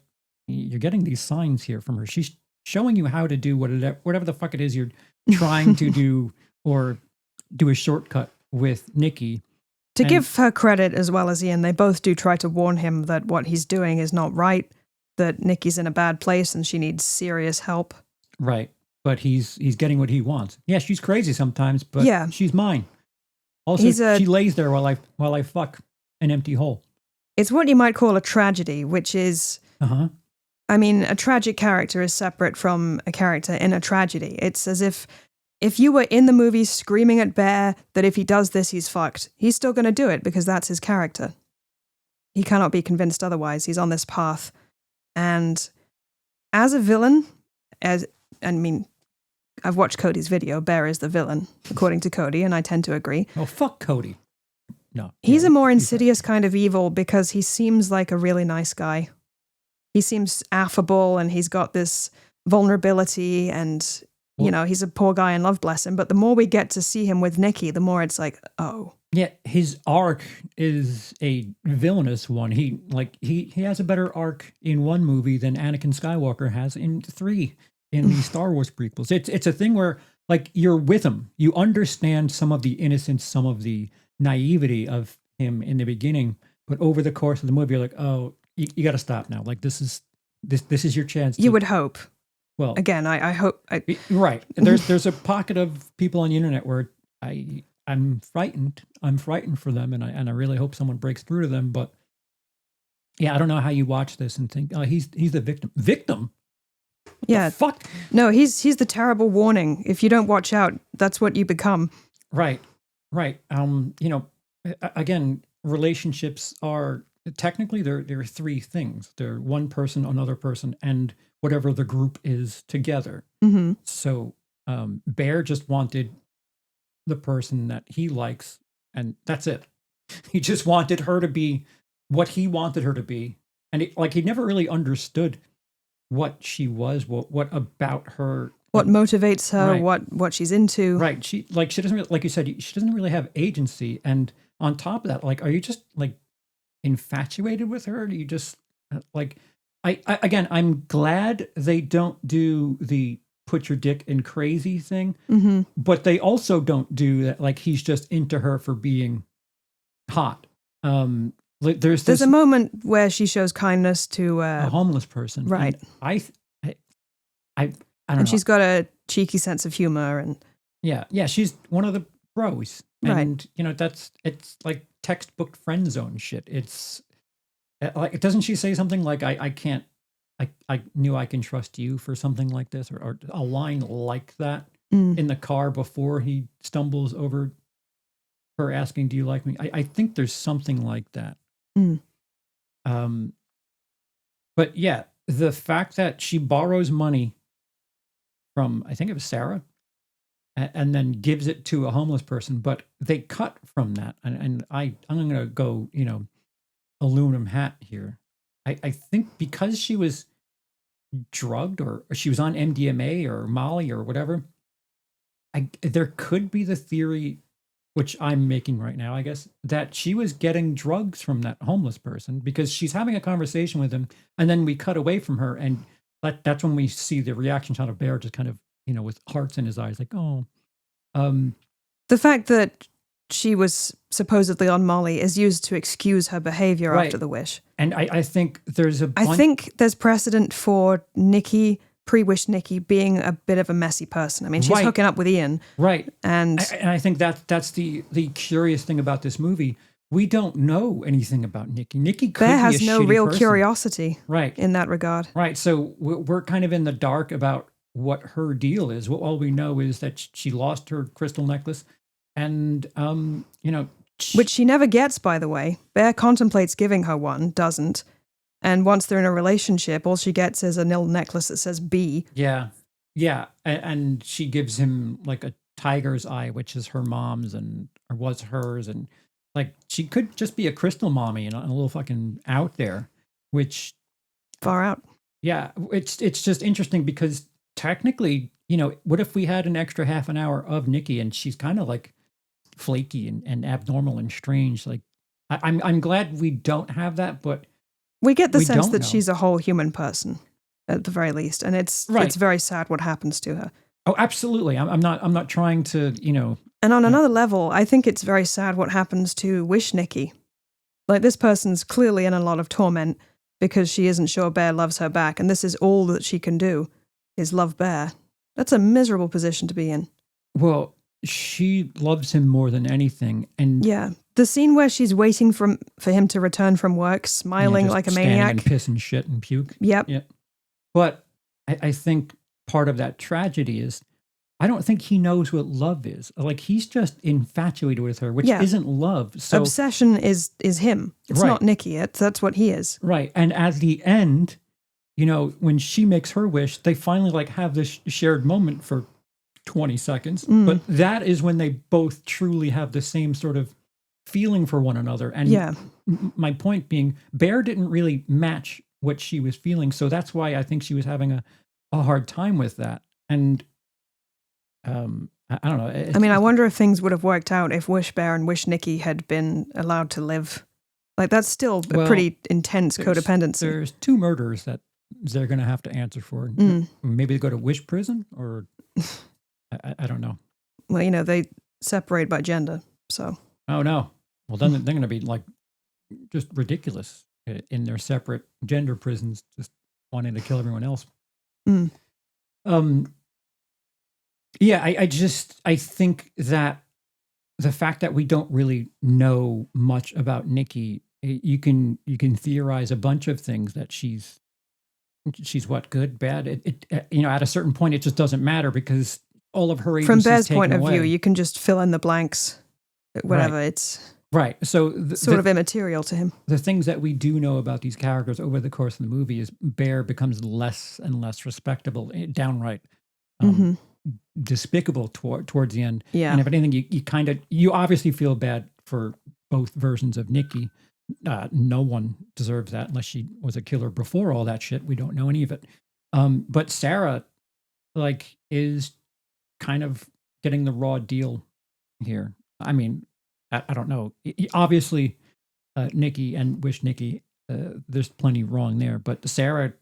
you're getting these signs here from her. She's showing you how to do whatever the fuck it is you're trying to do, or do a shortcut with Nikki. To give her credit as well as Ian, they both do try to warn him that what he's doing is not right, that Nikki's in a bad place and she needs serious help. Right. But he's getting what he wants. Yeah, she's crazy sometimes, but she's mine. Also, she lays there while I fuck an empty hole. It's what you might call a tragedy, which is, I mean, a tragic character is separate from a character in a tragedy. It's as if you were in the movie screaming at Bear that if he does this, he's fucked, he's still going to do it because that's his character. He cannot be convinced otherwise. He's on this path. And as a villain, I've watched Cody's video. Bear is the villain, according to Cody, and I tend to agree. Oh, fuck Cody. No. He's a more insidious kind of evil because he seems like a really nice guy. He seems affable and he's got this vulnerability and, he's a poor guy and love bless him. But the more we get to see him with Nikki, the more it's like, oh. Yeah, his arc is a villainous one. He has a better arc in one movie than Anakin Skywalker has in 3 in the Star Wars prequels. It's a thing where you're with him. You understand some of the innocence, some of the naivety of him in the beginning, but over the course of the movie, you're like, oh, you got to stop now. This is your chance. You would hope. Well, again, I hope. Right. There's a pocket of people on the internet where I'm frightened. I'm frightened for them, and I really hope someone breaks through to them. But yeah, I don't know how you watch this and think, oh, he's the victim. Victim? Yeah. The fuck. No, he's the terrible warning. If you don't watch out, that's what you become. Right. Again, relationships are technically there are 3 things. They're one person, another person, and whatever the group is together. Mm-hmm. So Bear just wanted the person that he likes, and that's it. He just wanted her to be what he wanted her to be, and he never really understood what she was, what about her, what motivates her, right. what she's into. Right. She doesn't really, like you said, she doesn't really have agency, and on top of that, are you just infatuated with her? Do you just I'm glad they don't do the put your dick in crazy thing, but they also don't do that. He's just into her for being hot. There's a moment where she shows kindness to a homeless person, right? And I don't know. And she's got a cheeky sense of humor, and yeah, she's one of the bros, and right. it's like textbook friend zone shit. It's doesn't she say something like I knew I can trust you for something like this, or a line like that in the car before he stumbles over her asking, do you like me? I think there's something like that. But yeah, the fact that she borrows money from, I think it was Sarah, and then gives it to a homeless person, but they cut from that. And I'm going to go, aluminum hat here. I think because she was drugged or she was on MDMA or Molly or whatever, there could be the theory, which I'm making right now, I guess, that she was getting drugs from that homeless person because she's having a conversation with him, and then we cut away from her, and that's when we see the reaction shot of Bear just kind of, with hearts in his eyes, like, oh. The fact that she was supposedly on Molly is used to excuse her behavior after the wish. And I think there's I think there's precedent for Nikki, pre-wish Nikki, being a bit of a messy person. I mean, she's hooking up with Ian. Right. And I think that's the curious thing about this movie. We don't know anything about Nikki. Nikki could Bear be has a no shitty real person. Curiosity in that regard. Right. So we're kind of in the dark about what her deal is. All we know is that she lost her crystal necklace, and which she never gets, by the way. Bear contemplates giving her one, doesn't. And once they're in a relationship, all she gets is a little necklace that says B. Yeah. And she gives him a tiger's eye, which is her mom's or was hers. And she could just be a crystal mommy and a little fucking out there, which. Far out. Yeah. It's just interesting because technically, what if we had an extra half an hour of Nikki and she's kind of flaky and abnormal and strange. I'm glad we don't have that, but we get the sense that she's a whole human person at the very least, and it's very sad what happens to her. Oh, absolutely. I'm not trying to, And on another level, I think it's very sad what happens to Wish Nikki. This person's clearly in a lot of torment because she isn't sure Bear loves her back, and this is all that she can do is love Bear. That's a miserable position to be in. Well, she loves him more than anything. And yeah, the scene where she's waiting for him to return from work, smiling just like a standing maniac. and piss and shit and puke. Yep. Yeah. But I think part of that tragedy is I don't think he knows what love is. Like, he's just infatuated with her, which isn't love. So obsession is him. It's not Nikki. That's what he is. Right. And at the end, you know, when she makes her wish, they finally like have this shared moment for 20 seconds. But that is when they both truly have the same sort of feeling for one another. And my point being, Bear didn't really match what she was feeling. So that's why I think she was having a hard time with that. And I don't know. I mean, I wonder if things would have worked out if Wish Bear and Wish Nikki had been allowed to live. Like, that's still a pretty intense codependency. There's 2 murders that they're going to have to answer for. Maybe they go to Wish prison, or I don't know. Well, you know, they separate by gender, so. Oh, no. Well, then they're going to be like just ridiculous in their separate gender prisons, just wanting to kill everyone else. Yeah, I think that the fact that we don't really know much about Nikki, you can theorize a bunch of things, that she's what, good, bad. It you know, at a certain point, it just doesn't matter because all of her agency from Bear's taken point of away. view, you can just fill in the blanks, whatever. It's right. So sort of immaterial to him. The things that we do know about these characters over the course of the movie is Bear becomes less and less respectable, downright. Despicable towards the end. Yeah. And if anything, you obviously feel bad for both versions of Nikki. No one deserves that unless she was a killer before all that shit. We don't know any of it. But Sarah, like, is kind of getting the raw deal here. I mean, I don't know. Obviously, Nikki and Wish Nikki, there's plenty wrong there. But Sarah,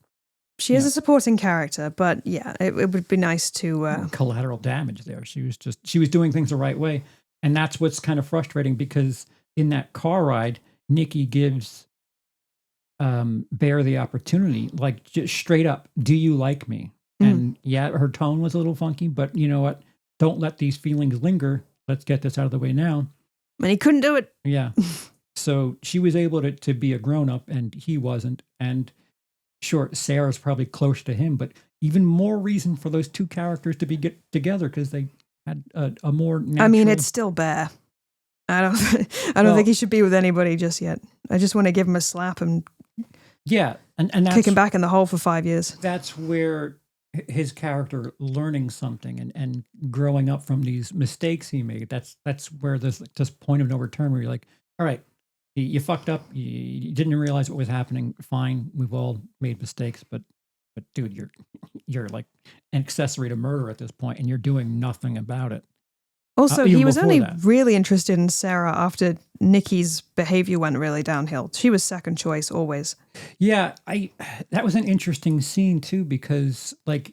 she is a supporting character, but yeah, it would be nice to collateral damage there. She was doing things the right way, and that's what's kind of frustrating, because in that car ride, Nikki gives Bear the opportunity, like, just straight up, do you like me? And yeah, her tone was a little funky, but you know what? Don't let these feelings linger. Let's get this out of the way now. And he couldn't do it. Yeah. So she was able to be a grown up, and he wasn't. And sure, Sarah's probably close to him, but even more reason for those 2 characters to get together, because they had a more natural... I mean, it's still Bear. I don't think he should be with anybody just yet. I just want to give him a slap and and kick him back in the hole for 5 years. That's where his character learning something and growing up from these mistakes he made. That's where there's this point of no return, where you're like, all right, you fucked up. You didn't realize what was happening. Fine, we've all made mistakes, but dude, you're like an accessory to murder at this point, and you're doing nothing about it. Also, he was only really interested in Sarah after Nikki's behavior went really downhill. She was second choice always. Yeah, that was an interesting scene too, because like,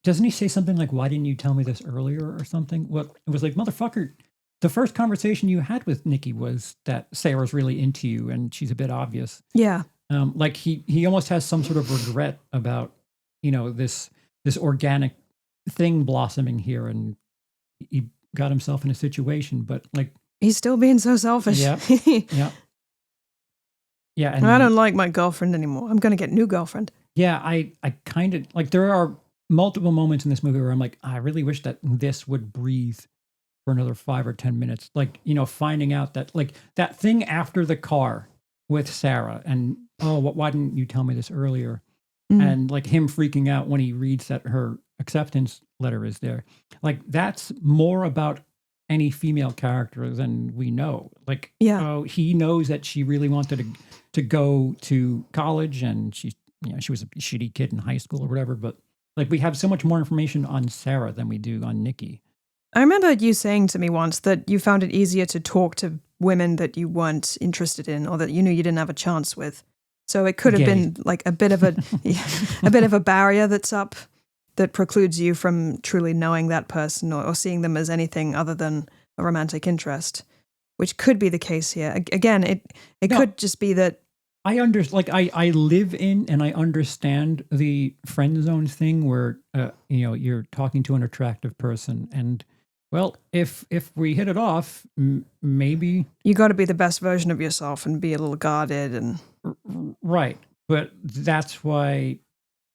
doesn't he say something like, "Why didn't you tell me this earlier?" or something? Well, it was like, motherfucker, the first conversation you had with Nikki was that Sarah's really into you, and she's a bit obvious. Yeah. Like he almost has some sort of regret about, you know, this organic thing blossoming here, and he got himself in a situation, but like, he's still being so selfish. Yeah. Yeah. And I don't like my girlfriend anymore. I'm going to get a new girlfriend. Yeah. I kind of like, there are multiple moments in this movie where I'm like, I really wish that this would breathe for another 5 or 10 minutes. Like, you know, finding out that, like, that thing after the car with Sarah, and, oh, why didn't you tell me this earlier? And like him freaking out when he reads that her acceptance letter is there. Like, that's more about any female character than we know. Like, he knows that she really wanted to go to college, and she was a shitty kid in high school or whatever. But like, we have so much more information on Sarah than we do on Nikki. I remember you saying to me once that you found it easier to talk to women that you weren't interested in, or that you knew you didn't have a chance with. So it could have been like a bit of a barrier that's up, that precludes you from truly knowing that person, or seeing them as anything other than a romantic interest, which could be the case here. Again, it could just be that I live in and I understand the friend zone thing, where you know, you're talking to an attractive person, and Well, if we hit it off, maybe You got to be the best version of yourself and be a little guarded. And right, but that's why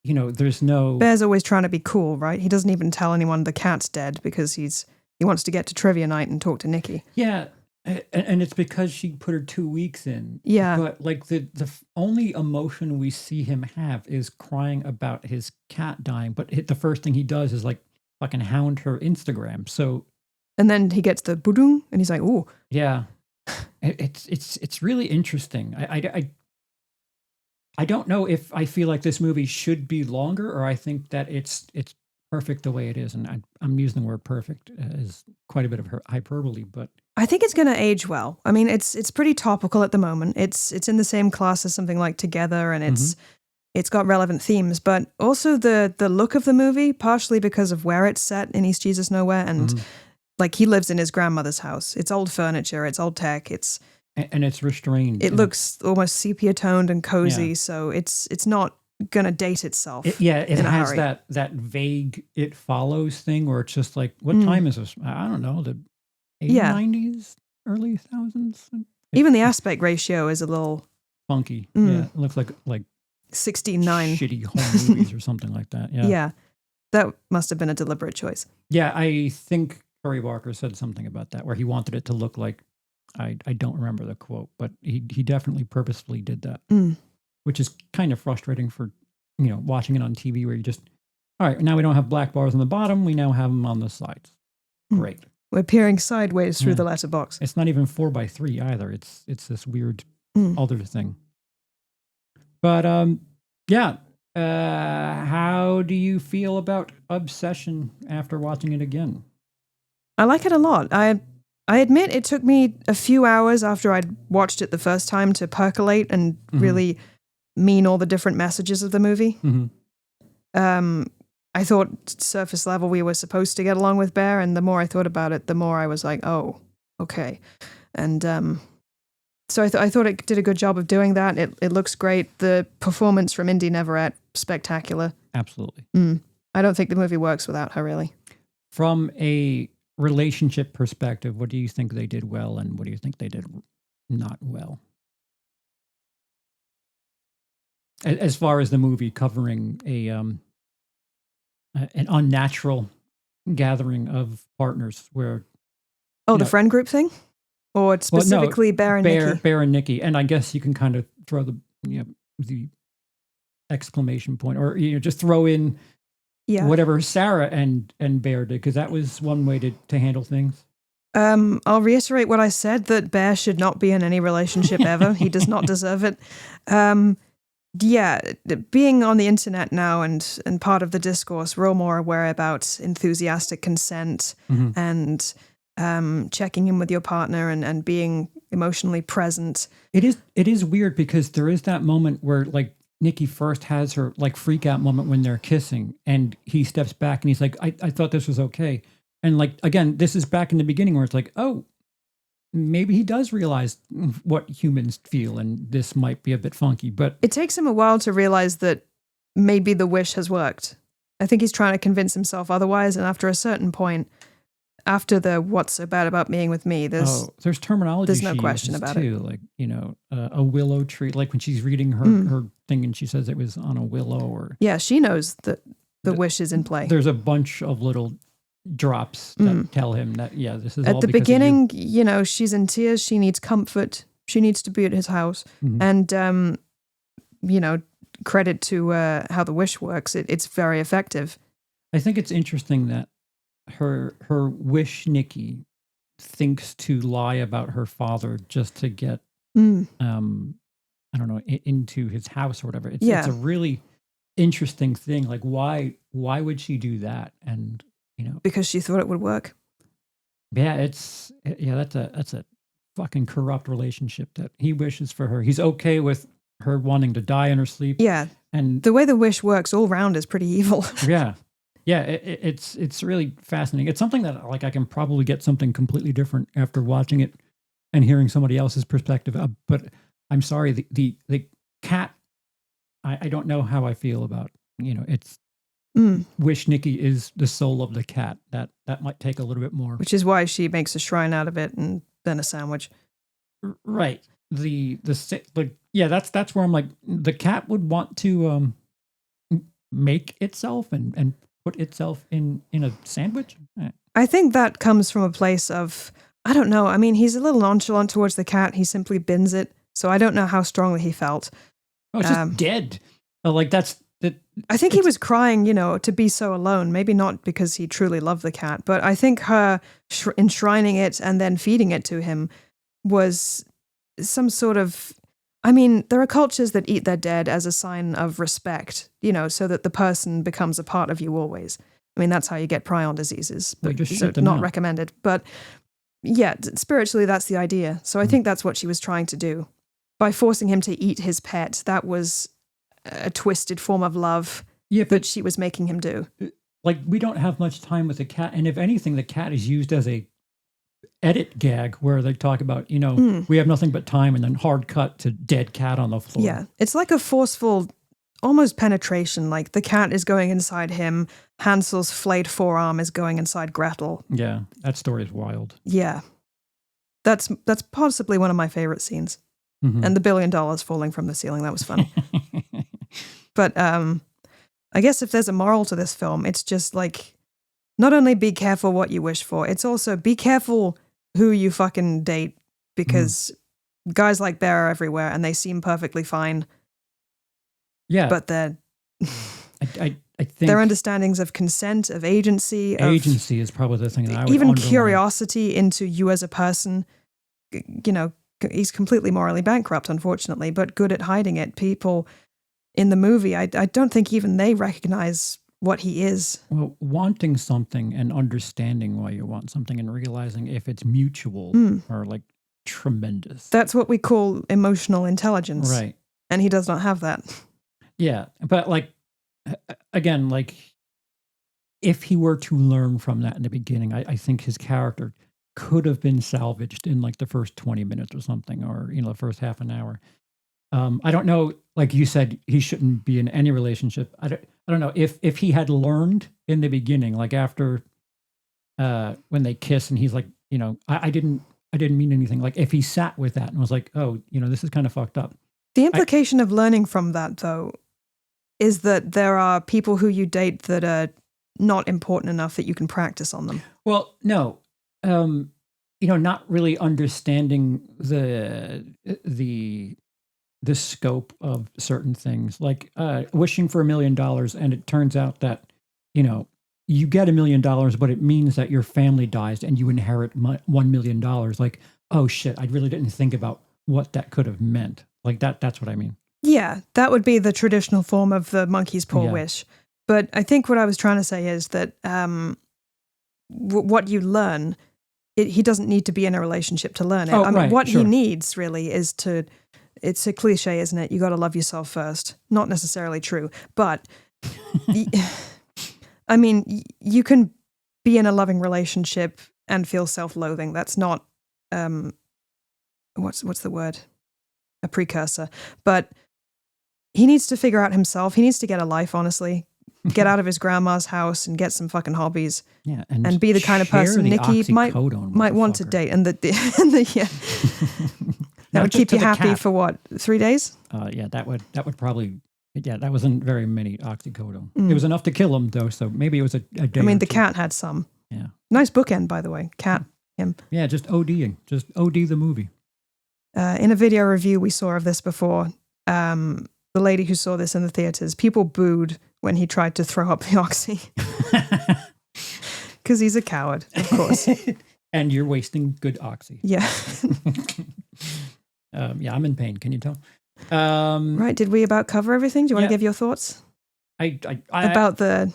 there's no. Bear's always trying to be cool, right? He doesn't even tell anyone the cat's dead because he wants to get to trivia night and talk to Nikki. Yeah, and it's because she put her 2 weeks in. Yeah. But like the only emotion we see him have is crying about his cat dying. But the first thing he does is like fucking hound her Instagram. So. And then he gets the budung and he's like, "Ooh." Yeah, it's really interesting. I don't know if I feel like this movie should be longer, or I think that it's perfect the way it is. And I'm using the word perfect as quite a bit of hyperbole, but I think it's going to age well. I mean, it's pretty topical at the moment. It's in the same class as something like Together, and it's got relevant themes, but also the look of the movie, partially because of where it's set in East Jesus Nowhere, and like he lives in his grandmother's house. It's old furniture, it's old tech, and it's restrained. It looks almost sepia toned and cozy, so it's not gonna date itself. It has that vague "it follows" thing where it's just like, what time is this? I don't know, the 80s, 90s, early thousands. Even the aspect ratio is a little funky. Yeah, it looks like 69 shitty home movies or something like that. Yeah, yeah, that must have been a deliberate choice. Yeah, I think Curry Barker said something about that, where he wanted it to look like, I don't remember the quote, but he definitely purposefully did that, which is kind of frustrating for, watching it on TV where you just, all right, now we don't have black bars on the bottom, we now have them on the sides. Great. We're peering sideways through the letterbox. It's not even 4:3 either. It's this weird other thing. But how do you feel about Obsession after watching it again? I like it a lot. I admit it took me a few hours after I'd watched it the first time to percolate and really mean all the different messages of the movie. I thought surface level we were supposed to get along with Bear, and the more I thought about it, the more I was like, oh, okay. And so I thought it did a good job of doing that. It looks great. The performance from Indy Neverett, spectacular. Absolutely. I don't think the movie works without her, really. From a relationship perspective, what do you think they did well, and what do you think they did not well? As far as the movie covering an unnatural gathering of partners, where the friend group thing, or it's specifically Bear and Nikki. Bear and Nikki, and I guess you can kind of throw the exclamation point, or just throw in whatever Sarah and Bear did, because that was one way to handle things. I'll reiterate what I said, that Bear should not be in any relationship ever. He does not deserve it. Being on the internet now and part of the discourse, we're all more aware about enthusiastic consent and checking in with your partner and being emotionally present. It is weird because there is that moment where like Nikki first has her like freak out moment when they're kissing, and he steps back and he's like, I thought this was okay. And like, again, this is back in the beginning where it's like, oh, maybe he does realize what humans feel, and this might be a bit funky, but it takes him a while to realize that maybe the wish has worked. I think he's trying to convince himself otherwise. And after a certain point, after the "what's so bad about being with me," there's terminology. There's no question about it. Like, a willow tree, like when she's reading her thing and she says it was on a willow, or she knows that the wish is in play. There's a bunch of little drops that tell him that this is at all the because beginning. She's in tears. She needs comfort. She needs to be at his house, and credit to how the wish works. It's very effective. I think it's interesting that her wish Nikki thinks to lie about her father just to get I don't know, into his house or whatever. It's a really interesting thing. Like, why would she do that? And because she thought it would work. Yeah, that's a fucking corrupt relationship that he wishes for her. He's okay with her wanting to die in her sleep. Yeah, and the way the wish works all round is pretty evil. Yeah. It's really fascinating. It's something that like I can probably get something completely different after watching it and hearing somebody else's perspective. But I'm sorry, the cat. I don't know how I feel about it's wish Nikki is the soul of the cat. That might take a little bit more. Which is why she makes a shrine out of it and then a sandwich. Right. That's where I'm like, the cat would want to make itself and put itself in a sandwich. I think that comes from a place of, I don't know. I mean, he's a little nonchalant towards the cat. He simply bins it. So I don't know how strongly he felt. Oh, it's just dead. I think he was crying, to be so alone. Maybe not because he truly loved the cat, but I think her enshrining it and then feeding it to him was some sort of. I mean, there are cultures that eat their dead as a sign of respect, so that the person becomes a part of you always. I mean, that's how you get prion diseases, but not recommended. But yeah, spiritually, that's the idea. So I think that's what she was trying to do. By forcing him to eat his pet, that was a twisted form of love that she was making him do. Like, we don't have much time with the cat. And if anything, the cat is used as a edit gag where they talk about, we have nothing but time, and then hard cut to dead cat on the floor. Yeah, it's like a forceful, almost penetration. Like the cat is going inside him. Hansel's flayed forearm is going inside Gretel. Yeah, that story is wild. Yeah. That's possibly one of my favorite scenes. Mm-hmm. And the $1 billion falling from the ceiling, that was funny. But I guess if there's a moral to this film, it's just like, not only be careful what you wish for, it's also be careful who you fucking date, because guys like Bear are everywhere and they seem perfectly fine. Yeah. But they're... I think their understandings of consent, of agency. Agency is probably the thing that I would even underline. Curiosity into you as a person. He's completely morally bankrupt, unfortunately, but good at hiding it. People in the movie, I don't think even they recognize what he is. Well, wanting something and understanding why you want something and realizing if it's mutual are like tremendous. That's what we call emotional intelligence. Right. And he does not have that. Yeah. But again, if he were to learn from that in the beginning, I think his character could have been salvaged in the first 20 minutes or something, or, the first half an hour. I don't know, like you said, he shouldn't be in any relationship. I don't know if he had learned in the beginning, like after when they kiss and he's like, I didn't mean anything. Like if he sat with that and was like, oh, this is kind of fucked up. The implication of learning from that, though, is that there are people who you date that are not important enough that you can practice on them. Well, no. Not really understanding the scope of certain things, like wishing for $1 million, and it turns out that you get $1 million, but it means that your family dies and you inherit $1 million. Like, oh shit, I really didn't think about what that could have meant. Like that's what I mean. Yeah, that would be the traditional form of the monkey's paw wish. But I think what I was trying to say is that what you learn, he doesn't need to be in a relationship to learn it. Oh, right, what sure. he needs really is to, it's a cliche, isn't it? You got to love yourself first. Not necessarily true, but I mean, you can be in a loving relationship and feel self-loathing. That's not, what's the word? A precursor. But he needs to figure out himself. He needs to get a life, honestly. Get out of his grandma's house and get some fucking hobbies. Yeah, and be the kind of person Nikki might want to date. And that would keep you happy for what, 3 days? Yeah, that would probably. Yeah, that wasn't very many oxycodone. It was enough to kill him, though. So maybe it was a day. I mean, the cat had some. Yeah, nice bookend, by the way. Cat, him. Yeah, just ODing, just OD the movie. In a video review we saw of this before, the lady who saw this in the theaters, people booed when he tried to throw up the oxy. Because he's a coward, of course. And you're wasting good oxy. Yeah. Yeah, I'm in pain. Can you tell? Right. Did we about cover everything? Do you want to give your thoughts? About the...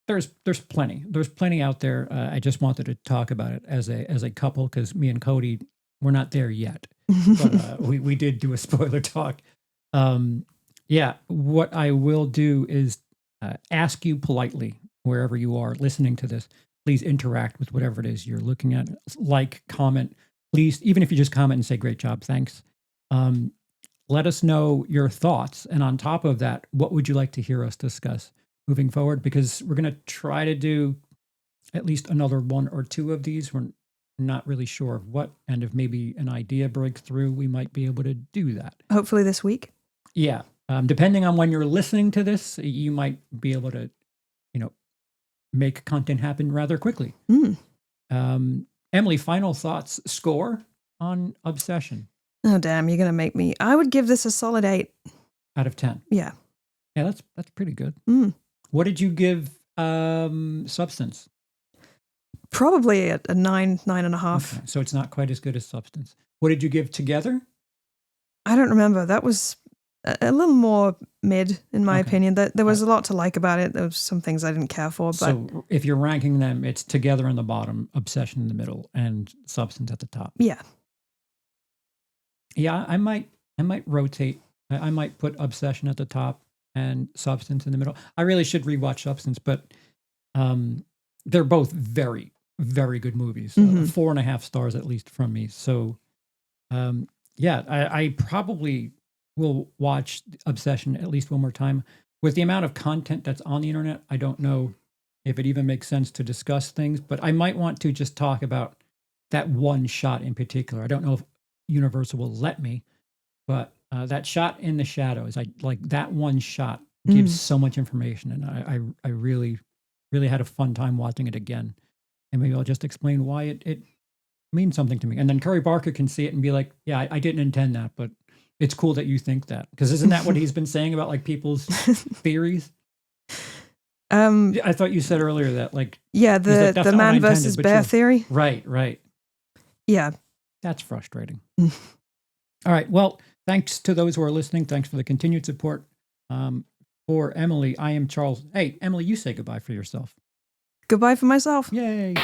There's plenty. There's plenty out there. I just wanted to talk about it as a couple, because me and Cody, we're not there yet. But we did do a spoiler talk. Yeah, what I will do is ask you politely, wherever you are listening to this, please interact with whatever it is you're looking at. Like, comment, please, even if you just comment and say, great job, thanks. Let us know your thoughts. And on top of that, what would you like to hear us discuss? moving forward, because we're going to try to do at least another 1 or 2 of these. We're not really sure of what, and if maybe an idea breaks through, we might be able to do that. Hopefully this week. Yeah. Depending on when you're listening to this, you might be able to, make content happen rather quickly. Emily, final thoughts, score on Obsession. Oh, damn, you're going to make me. I would give this a solid 8. Out of 10. Yeah. Yeah, that's pretty good. What did you give Substance? Probably a 9, 9.5. Okay, so it's not quite as good as Substance. What did you give Together? I don't remember. That was a little more mid, in my opinion. There was a lot to like about it. There was some things I didn't care for. But so if you're ranking them, it's Together in the bottom, Obsession in the middle, and Substance at the top. Yeah. Yeah, I might rotate. I might put Obsession at the top and Substance in the middle. I really should rewatch Substance, but they're both very, very good movies. 4.5 stars at least from me. So I probably will watch Obsession at least one more time. With the amount of content that's on the internet, I don't know if it even makes sense to discuss things, but I might want to just talk about that one shot in particular. I don't know if Universal will let me, but that shot in the shadows, I like that one shot gives so much information, and I really, really had a fun time watching it again. And maybe I'll just explain why it means something to me. And then Curry Barker can see it and be like, yeah, I didn't intend that, but it's cool that you think that. Because isn't that what he's been saying about like people's theories? I thought you said earlier that like... Yeah, the man versus bear theory. Right. Yeah. That's frustrating. All right. Well, thanks to those who are listening. Thanks for the continued support. For Emily, I am Charles. Hey, Emily, you say goodbye for yourself. Goodbye for myself. Yay.